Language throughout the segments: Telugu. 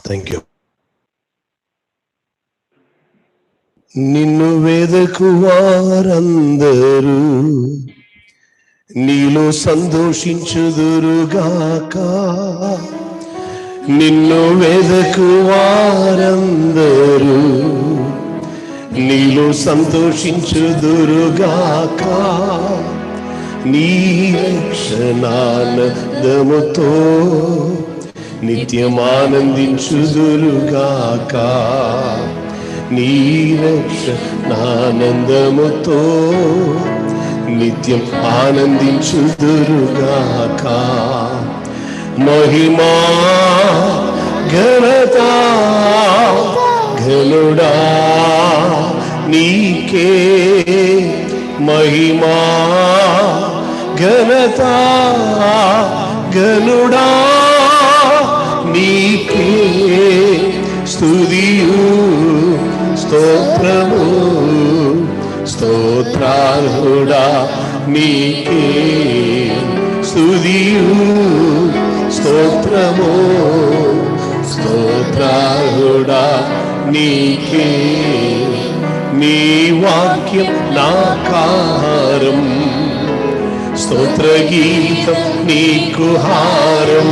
Thank you. నిన్ను వెదకు వారందరూ నీలో సంతోషించుదురుగాక. నిన్ను వెదకు వారందరూ నీలో సంతోషించుదురుగాక. నీ రక్షణానందముతో నిత్యమానందించుదురుగాక. నీ రక్షణానందముతో నిత్యం ఆనందించుదురుగాక. మహిమా ఘనత ఘనుడా నీకే. మహిమా ఘనత ఘనుడా నీకే. స్తుతియు స్తోత్రము స్తోత్రార్హుడా నీకే. స్తుతియు స్తోత్రము స్తోత్రార్హుడా నీకే. నీ వాక్యం నాకారం, స్తోత్ర గీతం నీకు హారం.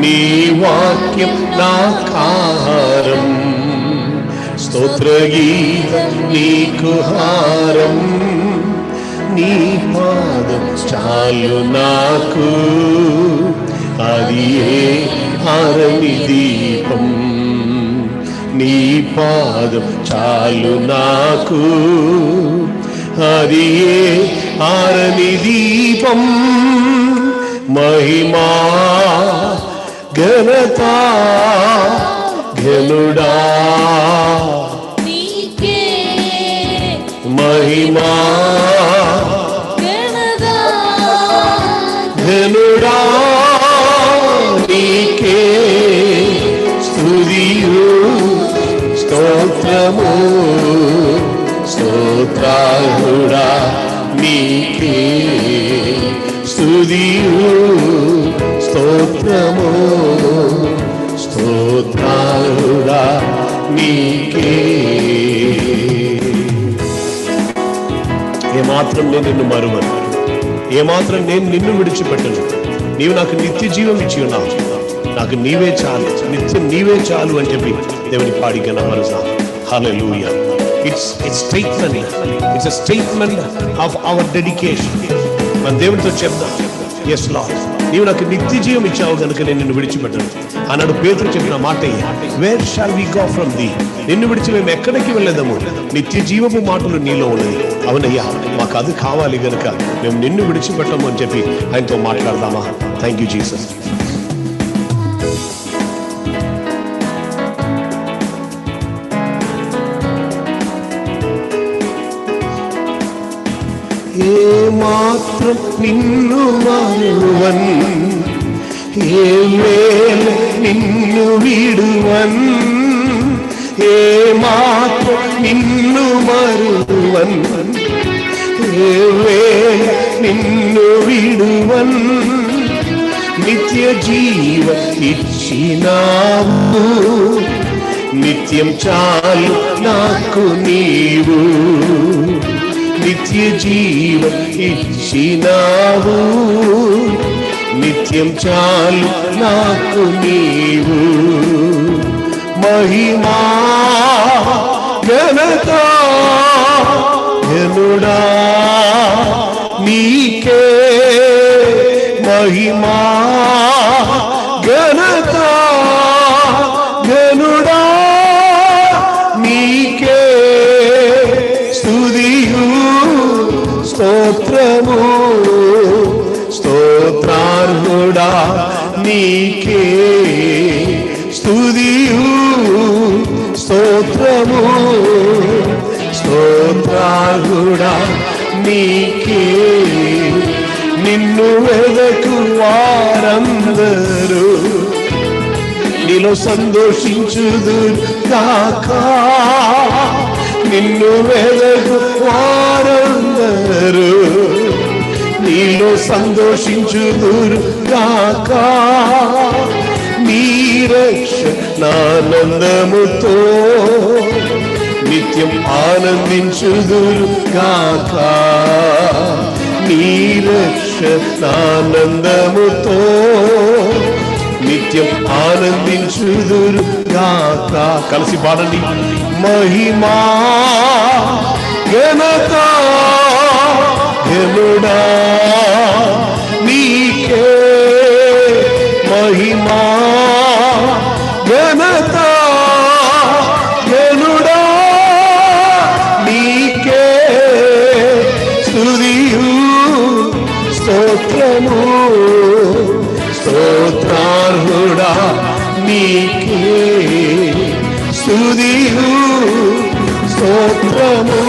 నీ వాక్యం నాకారం, స్తోత్ర గీతం నీకు హారం. నీ పాదం చాలు నాకు, అది ఏ హారమి దీపం. నీ పాదం చాలు నాకు, అది ఏ హారమి దీపం. మహిమా ఘనత ఘనుడా నీకే. మహిమా ఘనుడా నీకే. స్తుతియు స్తోత్రము స్తోత్రార్హుడా నీకే. స్తుతియు స్తోత్రము స్తోత్రార్హుడా నీకే. ఏమాత్రం నేను నిన్ను మరువను, ఏమాత్రం నేను నిన్ను విడిచిపెట్టను. నీవు నాకు నిత్య జీవం ఇచ్చి ఉన్నావు, నాకు నీవే చాలు, నిత్యం నీవే చాలు అని చెప్పి దేవుని పాడిగా నమ్మరుసా. హల్లెలూయా. It's a statement of our dedication. మన దేవునితో చెప్తాం, yes Lord, నీవు నాకు నిత్య జీవం ఇచ్చావు కనుక నేను నిన్ను విడిచిపెట్టను అన్నాడు పేతురు చెప్పిన మాట. Where shall we go from the? నిన్ను విడిచి మేము ఎక్కడికి వెళ్ళేదాము? నిత్య జీవపు మాటలు నీలో ఉన్నది. అవునయ్యా, మాకు అది కావాలి కనుక మేము నిన్ను విడిచిపెట్టము అని చెప్పి ఆయనతో మాట్లాడదామా? Thank you Jesus. ఏ మాత్రం నిన్ను మరువన్, ఏ వేళ నిన్ను విడువన్. ఏ మాత్రం నిన్ను మరువన్, ఏ వేళ నిన్ను విడువన్. నిత్య జీవ ఇచ్చినావు, నిత్యం చాలు నాకు నీవు. నిత్య జీవం ఇచ్చినావు, నిత్యం చాలు నాకు నీవు. మహిమా ఘనత ఘనుడా నీకే. మహిమా ఘనత ఘనుడా నీకే. స్తుతియు స్తోత్రము స్తోత్రార్హుడా నీకే. స్తుతియు స్తోత్రము స్తోత్రార్హుడా నీకే. నిన్ను వెదకు వారందరూ నీలో సంతోషించుదురుగాక. నిన్ను వెదకు వారందరూ నీలో సంతోషించుదురుగాక. నీ రక్షణానందముతో నిత్యం ఆనందించుదురు గాక. నీ రక్షణానందముతో నిత్యం ఆనందించుదురు గాక. కలిసి పాడండి. మహిమా ఘనత ఘనుడా నీకే, మహిమా ఘనత ఘనుడా నీకే, స్తుతియు స్తోత్రము స్తోత్రార్హుడా నీకే, స్తుతియు స్తోత్రము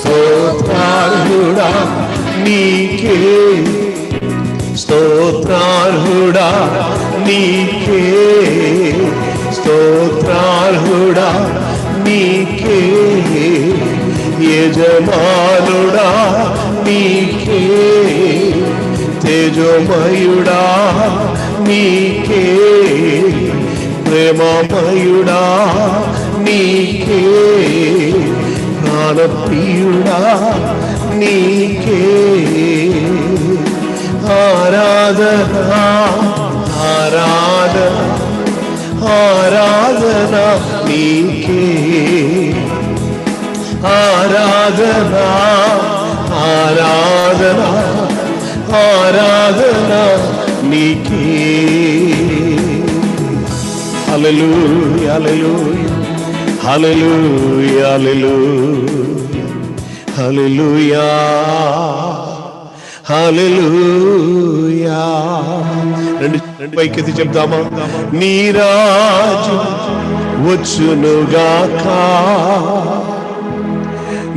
స్తోత్రార్హుడా నీకే, స్తోత్రార్హుడా నీకే, స్తోత్రార్హుడా నీకే, యజమానుడా నీకే, తేజోమయుడా నీకే, ప్రేమమయుడా నీకే, ప్రాణప్రియుడా నీకే, ఆరాధనా ఆరాధన ఆరాధన నీకే, ఆరాధనా ఆరాధన ఆరాధన నీకే. హల్లెలూయా హల్లెలూయా హల్లెలూయా హల్లెలూయా హల్లెలూయా. రెండు పైకెత్తి చెప్తామా? నీ రాజు వచ్చునుగాక,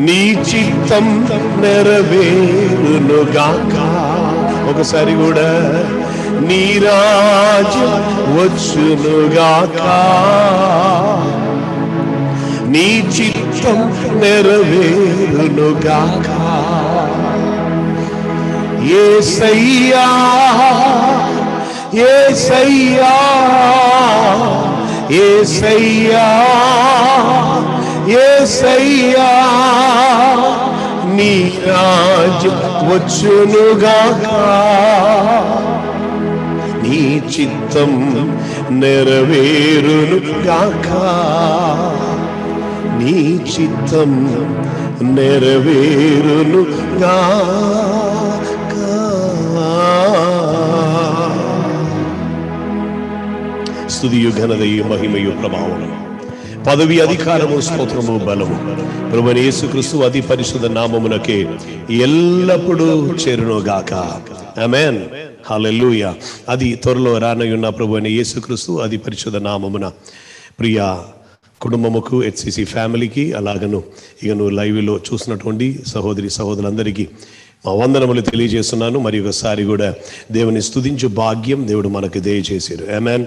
నీ చిత్తం నెరవేరునుగాక. ఒకసారి కూడా, నీ రాజు వచ్చునుగాక, నీ చిత్తం నెరవేరునుగాక. యేసయ్యా యేసయ్యా యేసయ్యా యేసయ్యా, నీ రాజు వచ్చునుగాక, నీ చిత్తం నెరవేరునుగాక, నీ చిత్తం నెరవేరునుగాక. స్తుతియు ఘనతయు మహిమయు ప్రభావము పదవి అధికారము స్తోత్రము బలము ప్రభువైన యేసుక్రీస్తు అతి పరిశుద్ధ నామమునకే ఎల్లప్పుడూ చేరునుగాక. ఆమేన్. హల్లెలూయా. అది త్వరలో రానయున్న ప్రభువైన యేసుక్రీస్తు అతి పరిశుద్ధ నామమున ప్రియ కుటుంబముకు, HCC ఫ్యామిలీకి, అలాగను ఇకను లైవ్లో చూసినటువంటి సహోదరి సహోదరులందరికీ మా వందనములు తెలియజేస్తున్నాను. మరి ఒకసారి కూడా దేవుని స్తుతించు భాగ్యం దేవుడు మనకు దయచేశారు. ఆమేన్.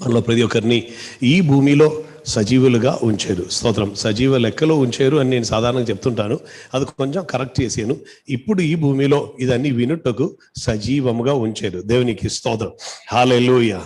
మనలో ప్రతి ఒక్కరిని ఈ భూమిలో సజీవులుగా ఉంచారు. స్తోత్రం. సజీవ లెక్కలో ఉంచారు అని నేను సాధారణంగా చెప్తుంటాను, అది కొంచెం కరెక్ట్ చేశాను. ఇప్పుడు ఈ భూమిలో ఇదన్నీ వినుటకు సజీవముగా ఉంచారు. దేవునికి స్తోత్రం. హల్లెలూయా.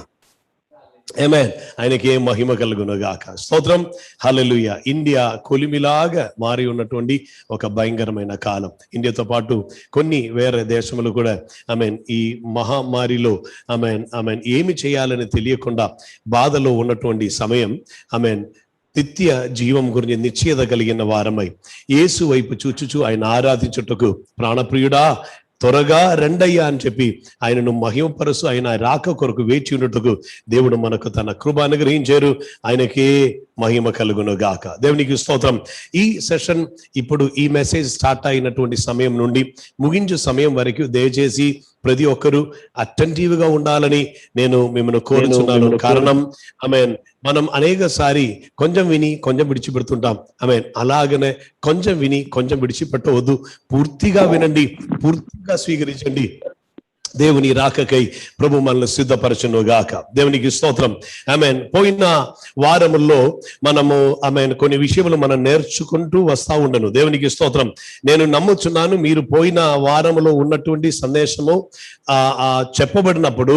ఆమేన్. ఆయనకి మహిమ కలుగునుగాక. స్తోత్రం. హల్లెలూయా. ఇండియా కొలిమిలాగా మారి ఉన్నటువంటి ఒక భయంకరమైన కాలం. ఇండియాతో పాటు కొన్ని వేరే దేశములు కూడా ఆమేన్ ఈ మహమ్మారిలో ఆమేన్ ఏమి చేయాలని తెలియకుండా బాధలో ఉన్నటువంటి సమయం ఆమేన్ నిత్య జీవం గురించి నిశ్చయత కలిగిన వారమై యేసు వైపు చూచుచు ఆయన ఆరాధించుటకు ప్రాణప్రియుడా త్వరగా రెండయ్యా అని చెప్పి ఆయనను మహిమపరుసు ఆయన రాక కొరకు వేచి ఉన్నట్టుకు దేవుడు మనకు తన కృప అనుగ్రహించారు. ఆయనకే మహిమ కలుగును గాక. దేవునికి స్తోత్రం. ఈ సెషన్ ఇప్పుడు ఈ మెసేజ్ స్టార్ట్ అయినటువంటి సమయం నుండి ముగించు సమయం వరకు దయచేసి ప్రతి ఒక్కరూ అటెంటివ్ గా ఉండాలని నేను మిమ్మల్ని కోరుచున్నాను. కారణం ఆమేన్ మనం అనేక సారి కొంచెం విని కొంచెం విడిచిపెడుతుంటాం. ఆమేన్. అలాగనే కొంచెం విని కొంచెం విడిచిపెట్టవద్దు. పూర్తిగా వినండి, పూర్తిగా స్వీకరించండి. దేవుని రాకకై ప్రభు మనల్ని సిద్ధపరచును గాక. దేవునికి స్తోత్రం. ఆమేన్. పోయిన వారముల్లో మనము ఆమేన్ కొన్ని విషయములు మనం నేర్చుకుంటూ వస్తా ఉండను. దేవునికి స్తోత్రం. నేను నమ్ముచున్నాను మీరు పోయిన వారములో ఉన్నటువంటి సందేశము చెప్పబడినప్పుడు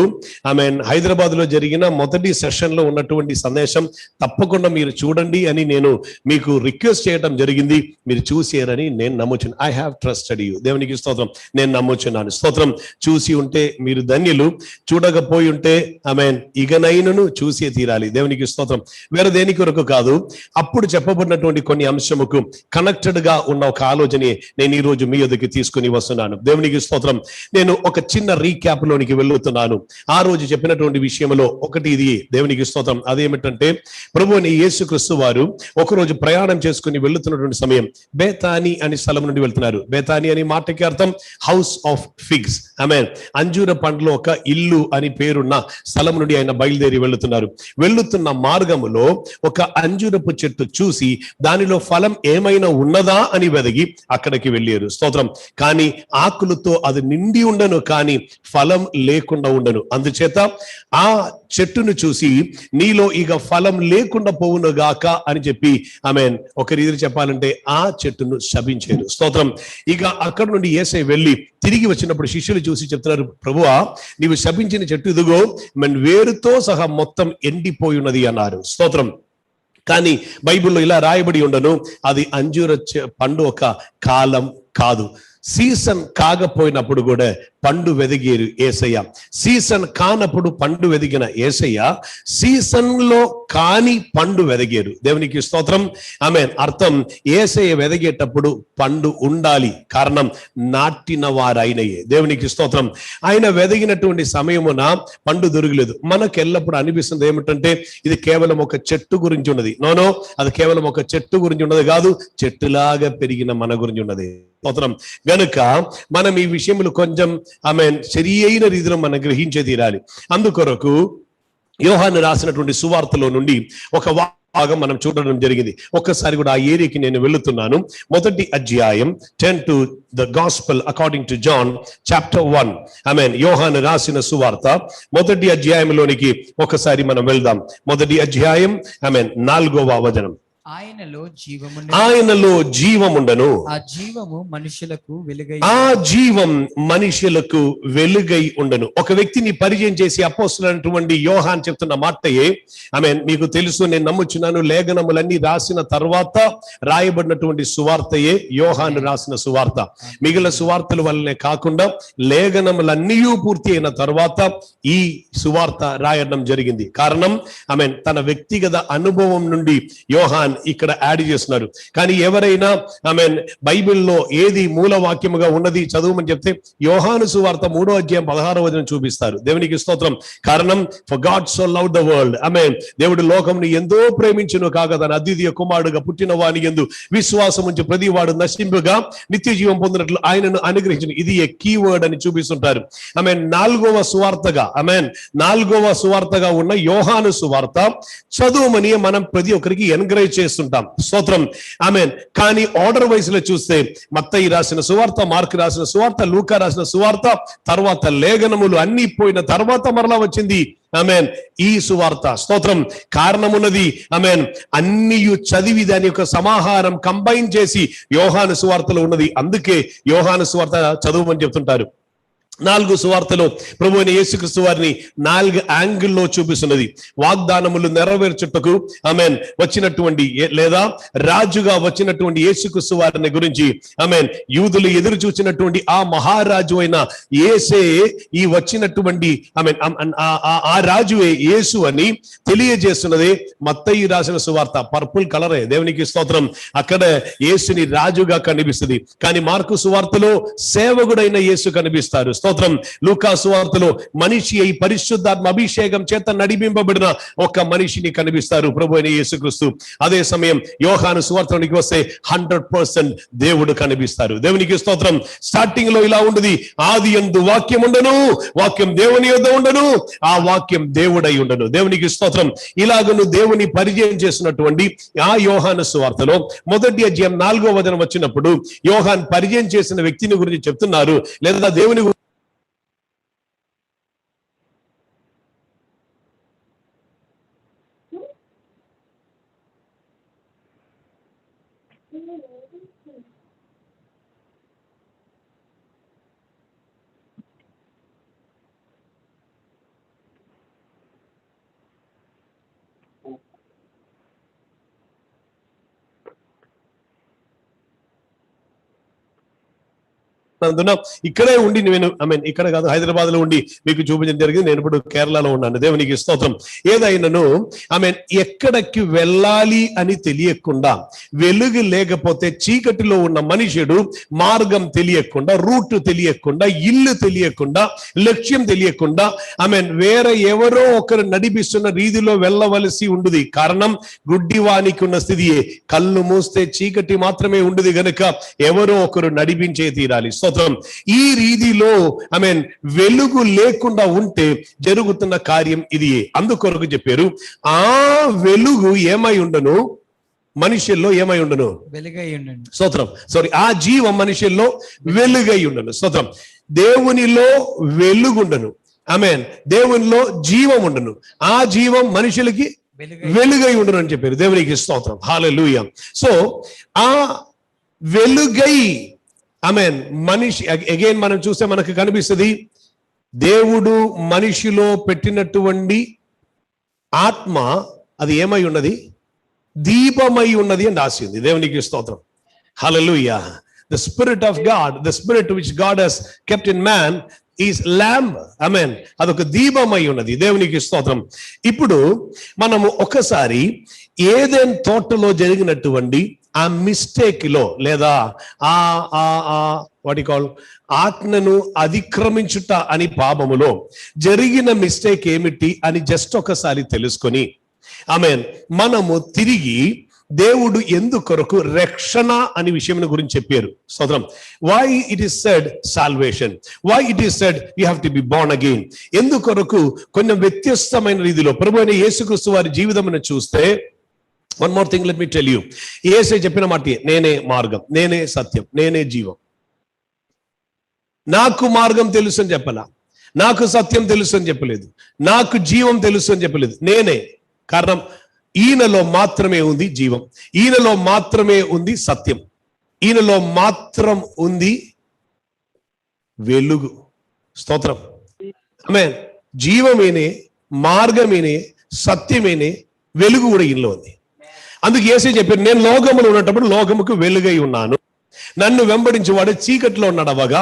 ఆమేన్ హైదరాబాద్ లో జరిగిన మొదటి సెషన్ లో ఉన్నటువంటి సందేశం తప్పకుండా మీరు చూడండి అని నేను మీకు రిక్వెస్ట్ చేయడం జరిగింది. మీరు చూసారని నేను నమ్ముచున్నాను. I have trusted you. దేవునికి స్తోత్రం. నేను నమ్ముచున్నాను. స్తోత్రం. చూసి ఉంటే మీరు ధన్యులు, చూడకపోయి ఉంటే ఆమేన్ ఇకనైనను చూసే తీరాలి. దేవునికి స్తోత్రం. వేరే దేని కొరకు కాదు, అప్పుడు చెప్పబడినటువంటి కొన్ని అంశముకు కనెక్టెడ్ గా ఉన్న ఒక ఆలోచన నేను ఈ రోజు మీ ఎదుగుకి తీసుకుని వస్తున్నాను. దేవునికి స్తోత్రం. నేను ఒక చిన్న రీక్యాప్ లోనికి వెళ్తున్నాను. ఆ రోజు చెప్పినటువంటి విషయంలో ఒకటి ఇది. దేవునికి స్తోత్రం. అదేమిటంటే ప్రభువుని యేసుక్రీస్తు వారు ఒకరోజు ప్రయాణం చేసుకుని వెళ్తున్నటువంటి సమయం బేతాని అనే స్థలం నుండి వెళ్తున్నారు. బేతాని అనే మాటకి అర్థం హౌస్ ఆఫ్ ఫిగ్స్. ఆమేన్. అంజూర పండ్లో ఒక ఇల్లు అని పేరున్న స్థలం నుండి ఆయన బయలుదేరి వెళ్తున్నారు. వెళ్తున్న మార్గములో ఒక అంజూరపు చెట్టు చూసి దానిలో ఫలం ఏమైనా ఉన్నదా అని వెదిగి అక్కడికి వెళ్ళారు. స్తోత్రం. కానీ ఆకులతో అది నిండి ఉండను, కానీ ఫలం లేకుండా ఉండను. అందుచేత ఆ చెట్టును చూసి నీలో ఇక ఫలం లేకుండా పోవును గాక అని చెప్పి ఆమేన్ ఒక రీతిలో చెప్పాలంటే ఆ చెట్టును శపించారు. స్తోత్రం. ఇక అక్కడ నుండి యేసయ్య వెళ్ళి తిరిగి వచ్చినప్పుడు శిష్యులు చూసి చెప్తున్నారు, ప్రభువా నీవు శపించిన చెట్టు ఇదిగో వేరుతో సహా మొత్తం ఎండిపోయి ఉన్నది అన్నారు. స్తోత్రం. కానీ బైబిల్లో ఇలా రాయబడి ఉండను, అది అంజూర పండు ఒక కాలం కాదు. సీజన్ కాకపోయినప్పుడు కూడా పండు వెదిగేరు యేసయ్య. సీజన్ కానప్పుడు పండు వెదిగిన యేసయ్య సీజన్ లో కాని పండు వెదిగారు. దేవునికి స్తోత్రం. ఆమేన్. అర్థం యేసయ్య వెదిగేటప్పుడు పండు ఉండాలి, కారణం నాటిన వారైనయే. దేవునికి స్తోత్రం. ఆయన వెదిగినటువంటి సమయమున పండు దొరకలేదు. మనకు ఎల్లప్పుడు అనిపిస్తుంది ఏమిటంటే ఇది కేవలం ఒక చెట్టు గురించి ఉన్నది. నోనో, అది కేవలం ఒక చెట్టు గురించి ఉన్నది కాదు, చెట్టులాగా పెరిగిన మన గురించి ఉన్నది. స్తోత్రం. గనుక మనం ఈ విషయములు కొంచెం ఆమేన్ సరి అయిన రీతిలో మనం గ్రహించే తీరాలి. అందుకొరకు యోహాను రాసినటువంటి సువార్తలో నుండి ఒక భాగం మనం చూడడం జరిగింది. ఒక్కసారి కూడా ఆ ఏరియాకి నేను వెళుతున్నాను. మొదటి అధ్యాయం 10 to the gospel according to John chapter 1. ఆమేన్. యోహాను రాసిన సువార్త మొదటి అధ్యాయంలోనికి ఒకసారి మనం వెళ్దాం. మొదటి అధ్యాయం ఆమేన్ 4వ వచనం. ఆయనలో జీవముండను, ఆ జీవము మనుషులకు వెలుగై, ఆ జీవం మనుషులకు వెలుగై ఉండను. ఒక వ్యక్తిని పరిచయం చేసి అపోస్తలుడైనటువంటి యోహాన్ చెప్తున్న మాటయే ఆమేన్ మీకు తెలుసు, నేను నమ్ముచున్నాను. లేఖనములన్నీ రాసిన తర్వాత రాయబడినటువంటి సువార్తయే యోహాను రాసిన సువార్త. మిగిలిన సువార్తల వల్లనే కాకుండా లేఖనములన్నీ పూర్తి అయిన తర్వాత ఈ సువార్త రాయడం జరిగింది. కారణం ఆమేన్ తన వ్యక్తిగత అనుభవం నుండి యోహాన్ ఇక్కడ యాడ్ చేస్తున్నారు. కానీ ఎవరైనా ఆమేన్ బైబిల్లో ఏది మూల వాక్యముగా ఉన్నది చదువుమని చెప్తే యోహాను సువార్త 3వ అధ్యాయం 16వ వచనం చూపిస్తారు. దేవునికి స్తోత్రం. కారణం for God so loved the world. ఆమేన్. దేవుడు లోకమును ఎంతో ప్రేమించును కాగా తన అద్వితీయ కుమారుడుగా పుట్టిన వాని యందు విశ్వాసం ఉంచి ప్రతి వాడు నశింపుగా నిత్య జీవం పొందినట్లు ఆయనను అనుగ్రహించును. ఇది ఏ కీవర్డ్ అని చూపిస్తుంటారు. ఆమేన్. 4వ సువార్తగా ఆమేన్ 4వ సువార్తగా ఉన్న యోహాను సువార్త చదువుమని మనం ప్రతి ఒక్కరికి ఎంకరేజ్ చేస్తుంటాం. స్తోత్రం. ఆమేన్. కానీ ఆర్డర్ వైజ్ లో చూస్తే మత్తయి రాసిన సువార్త, మార్కు రాసిన సువార్త, లూకా రాసిన సువార్త, తర్వాత లేఖనములు అన్ని పోయిన తర్వాత మరలా వచ్చింది ఆమేన్ ఈ సువార్త. స్తోత్రం. కారణమున్నది ఆమేన్ అన్ని చదివి దాని యొక్క సమాహారం కంబైన్ చేసి యోహాను సువార్తలో ఉన్నది. అందుకే యోహాను సువార్త చదువుమని చెప్తుంటారు. 4 సువార్తలో ప్రభు అయిన యేసుక్రీస్తు వారిని 4 యాంగిల్లో చూపిస్తున్నది. వాగ్దానములు నెరవేర్చుటకు ఆమేన్ వచ్చినటువంటి లేదా రాజుగా వచ్చినటువంటి యేసుక్రీస్తు వారిని గురించి ఆమేన్ యూదులు ఎదురు చూచినటువంటి ఆ మహారాజు అయిన యేసే ఈ వచ్చినటువంటి ఆమేన్ ఆ రాజువే యేసు అని తెలియజేస్తున్నది మత్తయి రాసిన సువార్త. పర్పుల్ కలరే. దేవునికి స్తోత్రం. అక్కడ యేసుని రాజుగా కనిపిస్తుంది. కానీ మార్కు సువార్తలో సేవకుడైన యేసు కనిపిస్తారు. స్తోత్రం. లూకా సువార్తలో మనిషి అయి పరిశుద్ధాత్మ అభిషేకం చేత నడిపింపబడిన ఒక మనిషిని కనిపిస్తారు, ప్రభు అయిన యేసుక్రీస్తు. అదే సమయం యోహాను సువార్తలోనికి వస్తే 100% దేవుడు కనిపిస్తారు. దేవునికి స్తోత్రం. స్టార్టింగ్ లో ఇలా ఉండదు, ఆది యందు వాక్యం ఉండను, వాక్యం దేవుని యొద్ద ఉండను, ఆ వాక్యం దేవుడై ఉండను. దేవునికి స్తోత్రం. ఇలాగను దేవుని పరిచయం చేసినటువంటి ఆ యోహాను సువార్తలో మొదటి అధ్యాయం 4వ వచనం వచ్చినప్పుడు యోహాన్ పరిచయం చేసిన వ్యక్తిని గురించి చెప్తున్నారు, లేదా దేవుని అందున ఇక్కడే ఉండి నేను ఇక్కడ కాదు, హైదరాబాద్ లో ఉండి మీకు చూపించడం జరిగింది. నేను ఇప్పుడు కేరళలో ఉన్నాను. దేవునికి స్తోత్రం. ఏదైనాను ఎక్కడికి వెళ్ళాలి అని తెలియకుండా, వెలుగు లేకపోతే చీకటిలో ఉన్న మనుషుడు మార్గం తెలియకుండా, రూట్ తెలియకుండా, ఇల్లు తెలియకుండా, లక్ష్యం తెలియకుండా వేరే ఎవరో ఒకరు నడిపిస్తున్న రీతిలో వెళ్ళవలసి ఉండదు. కారణం గుడ్డివానికి ఉన్న స్థితియే. కళ్ళు మూస్తే చీకటి మాత్రమే ఉండదు గనుక ఎవరో ఒకరు నడిపించే తీరాలి. ఈ రీతిలో వెలుగు లేకుండా ఉంటే జరుగుతున్న కార్యం ఇది. అందుకొరకు చెప్పారు, ఆ వెలుగు ఏమై ఉండను, మనుషుల్లో ఏమై ఉండను, వెలుగై ఉండను. స్తోత్రం. ఆ జీవం మనుషుల్లో వెలుగై ఉండను. స్తోత్రం. దేవునిలో వెలుగుండను. దేవునిలో జీవం ఉండను. ఆ జీవం మనుషులకి వెలుగై ఉండను అని చెప్పారు. దేవునికి స్తోత్రం. హల్లెలూయా. సో ఆ వెలుగై మనిషి అగైన్ మనం చూస్తే మనకు కనిపిస్తుంది, దేవుడు మనిషిలో పెట్టినటువంటి ఆత్మ అది ఏమై ఉన్నది, దీపమై ఉన్నది అని రాసింది. దేవునికి స్తోత్రం. హల్లెలూయా. The spirit of God, the spirit which God has kept in man is lamp. అదొక దీపమై ఉన్నది. దేవునికి స్తోత్రం. ఇప్పుడు మనము ఒకసారి ఏదెన్ తోటలో జరిగినటువంటి ఆ మిస్టేక్ లో, లేదా వాటి కాల్ ఆజ్ఞను అతిక్రమించుట అని పాపములో జరిగిన మిస్టేక్ ఏమిటి అని జస్ట్ ఒకసారి తెలుసుకొని మనము తిరిగి దేవుడు ఎందుకొరకు రక్షణ అనే విషయం గురించి చెప్పారు. స్తోత్రం. Why it is said salvation, why it is said you have to be born again. ఎందుకొరకు కొంచెం వ్యత్యస్తమైన రీతిలో ప్రభు అయిన యేసుక్రీస్తు వారి జీవితమును చూస్తే, one more thing let me tell you. యేసే చెప్పిన మాట, నేనే మార్గం, నేనే సత్యం, నేనే జీవం. నాకు మార్గం తెలుసు అని చెప్పలా, నాకు సత్యం తెలుసు అని చెప్పలేదు, నాకు జీవం తెలుసు అని చెప్పలేదు. నేనే. కారణం ఈయనలో మాత్రమే ఉంది జీవం, ఈయనలో మాత్రమే ఉంది సత్యం, ఈయనలో మాత్రం ఉంది వెలుగు. స్తోత్రం. జీవమేనే, మార్గమేనే, సత్యమేనే, వెలుగు కూడా ఈయనలో ఉంది. అందుకు యేసే చెప్పారు, నేను లోకములో ఉన్నప్పుడు లోకముకు వెలుగై ఉన్నాను. నన్ను వెంబడించి వాడు చీకటిలో నడవగా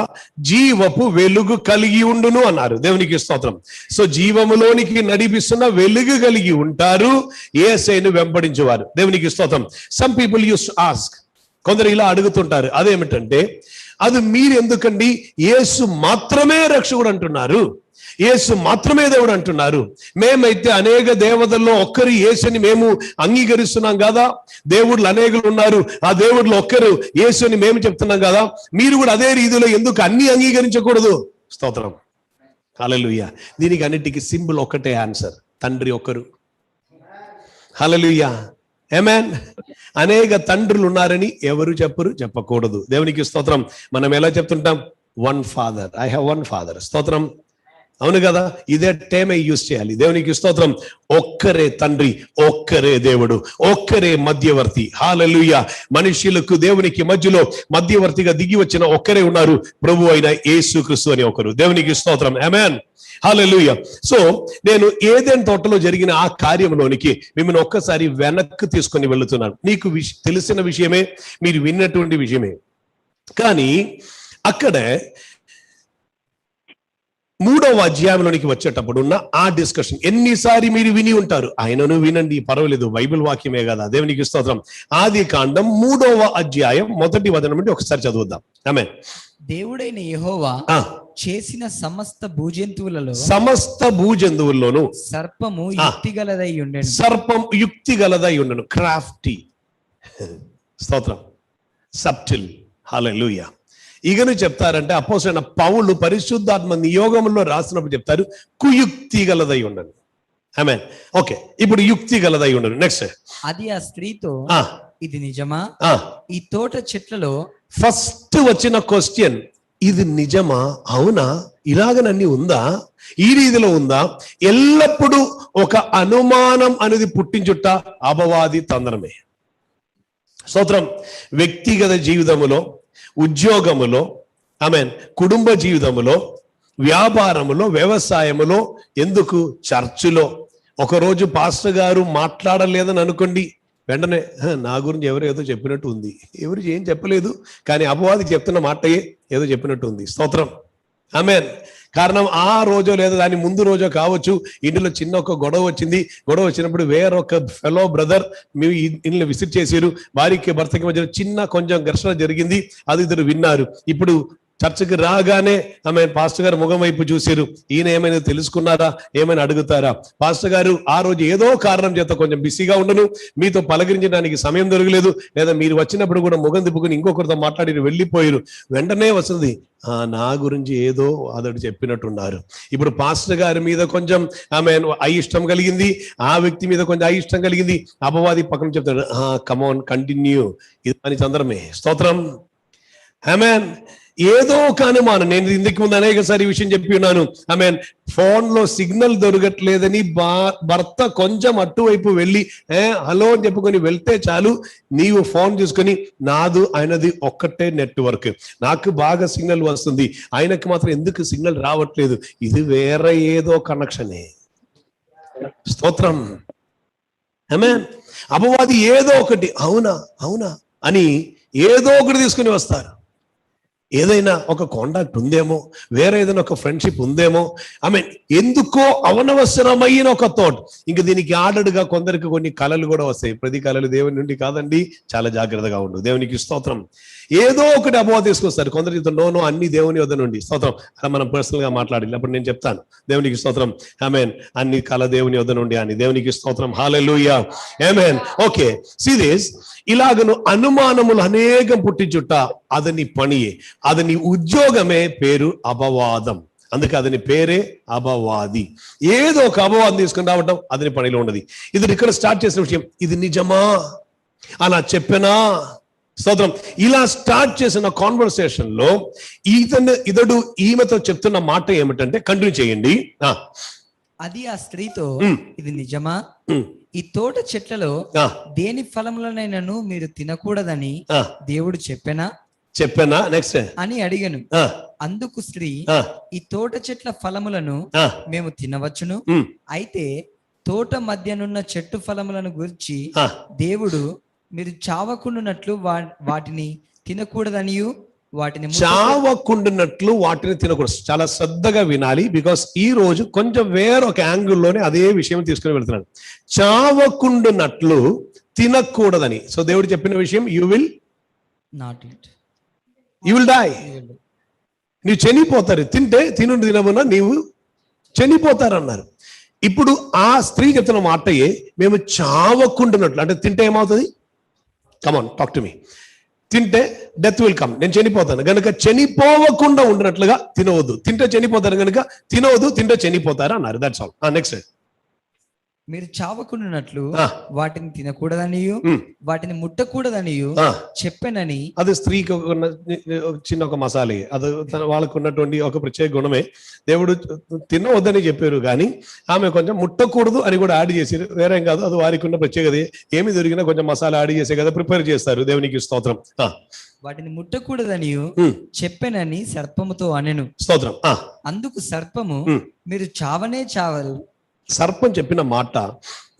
జీవపు వెలుగు కలిగి ఉండును అన్నారు. దేవునికి స్తోత్రం. సో జీవములోనికి నడిపిస్తున్న వెలుగు కలిగి ఉంటారు యేసయ్యను వెంబడించేవారు. దేవునికి స్తోత్రం. Some people use to ask, కొందరు ఇలా అడుగుతుంటారు, అదేమిటంటే, అది మీరు ఎందుకండి యేసు మాత్రమే రక్షకుడు అంటున్నారు, యేసు మాత్రమే దేవుడు అంటున్నారు, మేమైతే అనేక దేవతల్లో ఒక్కరు యేసుని మేము అంగీకరిస్తున్నాం కదా, దేవుళ్ళు అనేకులు ఉన్నారు, ఆ దేవుళ్ళు ఒక్కరు యేసుని మేము చెప్తున్నాం కదా, మీరు కూడా అదే రీతిలో ఎందుకు అన్ని అంగీకరించకూడదు? స్తోత్రం. హల్లెలూయా. దీనికి అన్నిటికీ సింపుల్ ఒక్కటే ఆన్సర్, తండ్రి ఒక్కరు. హల్లెలూయా. ఆమేన్. అనేక తండ్రులు ఉన్నారని ఎవరు చెప్పకూడదు. దేవునికి స్తోత్రం. మనం ఎలా చెప్తుంటాం? One father, I have one father. స్తోత్రం. అవును కదా? ఇదే టేమే యూజ్ చేయాలి. దేవునికి స్తోత్రం. ఒక్కరే తండ్రి, ఒక్కరే దేవుడు, ఒక్కరే మధ్యవర్తి. హల్లెలూయా. మనుషులకు దేవునికి మధ్యలో మధ్యవర్తిగా దిగి వచ్చిన ఒక్కరే ఉన్నారు, ప్రభు అయిన యేసుక్రీస్తు అని ఒకరు. దేవునికి స్తోత్రం. ఆమేన్. హల్లెలూయా. సో నేను ఏదెన్ తోటలో జరిగిన ఆ కార్యంలోనికి మిమ్మల్ని ఒక్కసారి వెనక్కి తీసుకొని వెళుతున్నాను. మీకు తెలిసిన విషయమే, మీరు విన్నటువంటి విషయమే. కానీ అక్కడే 3వ అధ్యాయంలోనికి వచ్చేటప్పుడు ఉన్న ఆ డిస్కషన్ ఎన్నిసారి మీరు విని ఉంటారు. ఆయనను వినండి, పర్వాలేదు, బైబిల్ వాక్యమే కదా. దేవునికి స్తోత్రం. ఆదికాండం 3వ అధ్యాయం 1వ వచనం నుండి ఒకసారి చదువుదాం. ఆమేన్. దేవుడైన యెహోవా చేసిన సమస్త భూజంతువుల్లోను సర్పము యుక్తిగలదై ఉండెను. సర్పం యుక్తిగలదై ఉండెను. క్రాఫ్టీ. స్తోత్రం. సబ్టిల్. హల్లెలూయా. ఈగను చెప్తారంటే అపోస్తలుడైన పౌలు పరిశుద్ధాత్మ నియోగంలో రాసినప్పుడు చెప్తారు, కుయుక్తి గలదై ఉండను. ఆమేన్. ఓకే, ఇప్పుడు యుక్తి గలదై ఉండను. నెక్స్ట్, అది ఆ స్త్రీతో, ఇది నిజమా? ఈ తోట చెట్లలో ఫస్ట్ వచ్చిన క్వశ్చన్, ఇది నిజమా? అవునా? ఇలాగనన్నీ ఉందా? ఈ రీతిలో ఉందా? ఎల్లప్పుడూ ఒక అనుమానం అనేది పుట్టించుట అపవాది తంత్రమే. స్తోత్రం. వ్యక్తిగత జీవితములో, ఉద్యోగములో, ఆమేన్, కుటుంబ జీవితములో, వ్యాపారములో, వ్యవసాయములో, ఎందుకు చర్చిలో ఒకరోజు పాస్టర్ గారు మాట్లాడలేదని అనుకోండి, వెంటనే నా గురించి ఎవరు ఏదో చెప్పినట్టు ఉంది. ఎవరు ఏం చెప్పలేదు, కానీ అపవాది చెప్తున్న మాటయే ఏదో చెప్పినట్టు ఉంది. స్తోత్రం. ఆమేన్. కారణం ఆ రోజో లేదా దాని ముందు రోజో కావచ్చు, ఇంటిలో చిన్న ఒక గొడవ వచ్చింది. గొడవ వచ్చినప్పుడు వేరొక ఫెలో బ్రదర్ మీ ఇంట్లో విజిట్ చేశారు. భార్యకి భర్తకి మధ్య చిన్న కొంచెం ఘర్షణ జరిగింది. అది ఇద్దరు విన్నారు. ఇప్పుడు చర్చకి రాగానే ఆమె పాస్టర్ గారు ముఖం వైపు చూశారు. ఈయన ఏమైనా తెలుసుకున్నారా, ఏమైనా అడుగుతారా? పాస్టర్ గారు ఆ రోజు ఏదో కారణం చేత కొంచెం బిజీగా ఉండను, మీతో పలకరించడానికి సమయం దొరకలేదు, లేదా మీరు వచ్చినప్పుడు కూడా ముఖం తిప్పుకుని ఇంకొకరితో మాట్లాడి వెళ్ళిపోయారు. వెంటనే వస్తుంది, నా గురించి ఏదో అతడు చెప్పినట్టున్నారు. ఇప్పుడు పాస్టర్ గారి మీద కొంచెం ఆమె అయిష్టం కలిగింది, ఆ వ్యక్తి మీద కొంచెం అయిష్టం కలిగింది. అపవాది పక్కన చెప్తాడు, కమాన్ కంటిన్యూ, ఇది అని చంద్రమే. స్తోత్రం. ఆమేన్. ఏదో ఒక అనుమానం, నేను ఇందుకు ముందు అనేకసారి ఈ విషయం చెప్పి ఉన్నాను. ఆమేన్. ఫోన్ లో సిగ్నల్ దొరకట్లేదని భర్త కొంచెం అటువైపు వెళ్ళి హలో అని చెప్పుకొని వెళ్తే చాలు, నీవు ఫోన్ చూసుకొని నాదు ఆయనది ఒక్కటే నెట్వర్క్, నాకు బాగా సిగ్నల్ వస్తుంది, ఆయనకి మాత్రం ఎందుకు సిగ్నల్ రావట్లేదు, ఇది వేరే ఏదో కనెక్షనే. స్తోత్రం. ఆమేన్. అపవాది ఏదో ఒకటి అవునా అవునా అని ఏదో ఒకటి తీసుకుని వస్తారు. ఏదైనా ఒక కాంటాక్ట్ ఉందేమో, వేరే ఏదైనా ఒక ఫ్రెండ్షిప్ ఉందేమో, ఎందుకో అనవసరమైన ఒక థాట్. ఇంక దీనికి ఆర్డర్గా కొందరికి కొన్ని కళలు కూడా వస్తాయి. ప్రతి కళలు దేవుని నుండి కాదండి, చాలా జాగ్రత్తగా ఉండు. దేవునికి స్తోత్రం. ఏదో ఒకటి అపవాదం తీసుకొస్తారు. కొందరికి నో అన్ని దేవుని వద్ద నుండి. స్తోత్రం. అలా మనం పర్సనల్ గా మాట్లాడాలి. అప్పుడు నేను చెప్తాను దేవునికి స్తోత్రం. ఆమేన్. అన్ని కళ దేవుని వద్ద నుండి అని. దేవునికి స్తోత్రం. హల్లెలూయా. ఆమేన్. Okay, see this. ఇలాగను అనుమానములు అనేకం పుట్టించుట అదని పనియే, అదని ఉద్యోగమే పేరు అపవాదం. అందుకే అతని పేరే అపవాది. ఏదో ఒక అపవాదం తీసుకుని రావటం అతని పనిలో ఉన్నది. ఇది ఇక్కడ స్టార్ట్ చేసిన విషయం, ఇది నిజమా, అలా చెప్పనా? స్తోత్రం. ఇలా స్టార్ట్ చేసిన కాన్వర్సేషన్ లో ఇతడు ఈమెతో చెప్తున్న మాట ఏమిటంటే, కంటిన్యూ చేయండి. అది ఆ స్త్రీతో, ఇది నిజమా, ఈ తోట చెట్లలో దేని ఫలములనైనను మీరు తినకూడదని దేవుడు చెప్పెనా నెక్స్ట్ అని అడిగాను. అందుకు స్త్రీ, ఈ తోట చెట్ల ఫలములను మేము తినవచ్చును, అయితే తోట మధ్యనున్న చెట్టు ఫలములను గురించి దేవుడు మీరు చావకుండునట్లు వాటిని తినకూడదనియు వాటిని చావకుండునట్లు వాటిని తినకూడదు. చాలా శ్రద్ధగా వినాలి, బికాస్ ఈ రోజు కొంచెం వేరొక యాంగిల్లోనే అదే విషయం తీసుకుని వెళ్తున్నాను. చావకుండునట్లు తినకూడదని. సో దేవుడు చెప్పిన విషయం, you will not eat, you will die. నీవు చనిపోతారు, తినమున నీవు చనిపోతారన్నారు. ఇప్పుడు ఆ స్త్రీ చెప్తున్న మాటయే, మేము చావకుండునట్లు, అంటే తింటే ఏమవుతుంది? కమాన్ టాక్ టు మీ. తింటే డెత్ విల్ కమ్, నేను చనిపోతాను గనుక చనిపోవకుండా ఉండినట్లుగా తినవద్దు. తింటే చనిపోతారు కనుక తినవద్దు, తింటే చనిపోతారు అన్నారు. That's all. నెక్స్ట్, మీరు చావకుండానట్లు వాటిని తినకూడదనియు వాటిని ముట్టకూడదనియు చెప్పానని. అది స్త్రీకి చిన్న ఒక మసాలే, అది వాళ్ళకు ఉన్నటువంటి ఒక ప్రత్యేక గుణమే. దేవుడు తినవద్దని చెప్పారు, కానీ ఆమె కొంచెం ముట్టకూడదు అని కూడా యాడ్ చేశారు. వేరేం కాదు, అది వారికి ఉన్న ప్రత్యేకత. ఏమి దొరికినా కొంచెం మసాలా యాడ్ చేసే కదా ప్రిపేర్ చేస్తారు. దేవునికి స్తోత్రం. వాటిని ముట్టకూడదనియు చెప్పానని సర్పముతో అనెను. స్తోత్రం. అందుకు సర్పము, మీరు చావనే చావరు. సర్పం చెప్పిన మాట,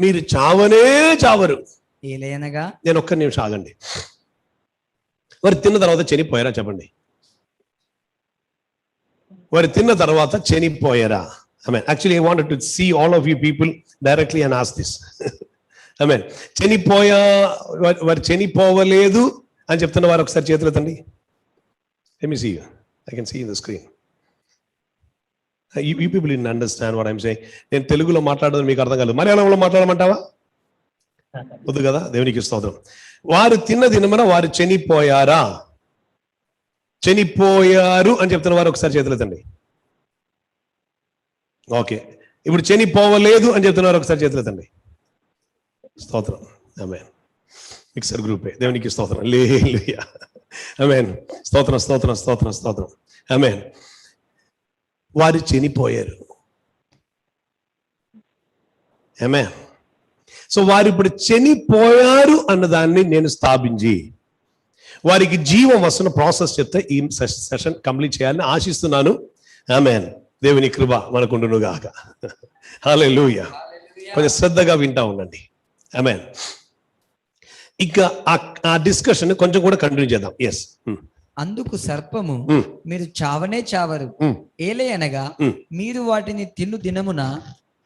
మీరు చావనే చావరు. ఏలయనగా, నేను ఒక్క నిమిషం ఆగండి. వారు తిన్న తర్వాత చనిపోయారా చెప్పండి? వారు తిన్న తర్వాత చనిపోయారా? Actually, I wanted to see all of you people directly and ask this. వారు చనిపోవలేదు అని చెప్తున్న వారు ఒకసారి చేతులు ఎత్తండి. Let me see you. I can see in the screen. You people didn't understand what I'm saying. నేను తెలుగులో మాట్లాడడం మీకు అర్థం కాదు. మలయాళంలో మాట్లాడమంటావా? వద్దు కదా. దేవునికి స్తోత్రం. వారు తిన్న దినమున వారు చనిపోయారా? చనిపోయారు అని చెప్తున్న వారు ఒకసారి చేతులు ఎత్తండి. ఓకే. ఇప్పుడు చనిపోవలేదు అని చెప్తున్నారు, ఒకసారి చేతులు ఎత్తండి. స్తోత్రం. ఆమేన్. మిక్సర్ గ్రూపే. దేవునికి స్తోత్రం. హల్లెలూయా. ఆమేన్. స్తోత్రం స్తోత్రం స్తోత్రం స్తోత్రం. ఆమేన్. వారు చనిపోయారు. ఆమేన్. సో వారు ఇప్పుడు చనిపోయారు అన్నదాన్ని నేను స్థాపించి వారికి జీవం వస్తున్న ప్రాసెస్ చెప్తే ఈ సెషన్ కంప్లీట్ చేయాలని ఆశిస్తున్నాను. ఆమేన్. దేవుని కృప మనకుండును గాక. హల్లెలూయా. కొంచెం శ్రద్ధగా వింటా ఉండండి. ఆమేన్. ఇక ఆ డిస్కషన్ కొంచెం కూడా కంటిన్యూ చేద్దాం. ఎస్. అందుకు సర్పము, మీరు చావనే చావరు, ఏలే అనగా మీరు వాటిని తిను దినమున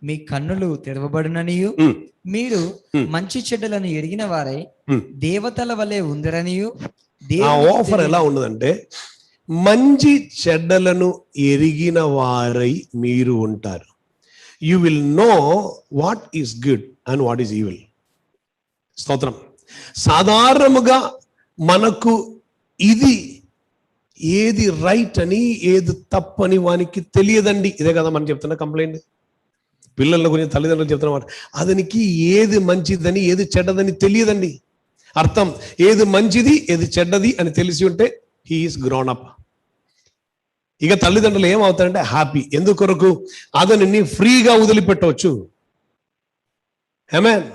మీ కన్నులు తెరవబడుననియు మీరు మంచి చెడ్డలను ఎరిగిన వారై దేవతల వలె ఉందరనియు. ఆ ఆఫర్ ఎలా ఉన్నదంటే, మంచి చెడ్డలను ఎరిగిన వారై మీరు ఉంటారు. You will know what is good and what is evil. స్తోత్రం. సాధారణముగా మనకు ఇది ఏది రైట్ అని ఏది తప్పని వానికి తెలియదండి. ఇదే కదా మనం చెప్తున్న కంప్లైంట్. పిల్లల గురించి తల్లిదండ్రులు చెప్తున్నమాట, అతనికి ఏది మంచిదని ఏది చెడ్డదని తెలియదండి. అర్థం, ఏది మంచిది ఏది చెడ్డది అని తెలిసి ఉంటే హీఈస్ గ్రోన్ అప్. ఇక తల్లిదండ్రులు ఏమవుతారంటే హ్యాపీ. ఎందుకొరకు? అతనిని ఫ్రీగా వదిలిపెట్టవచ్చు. ఆమేన్.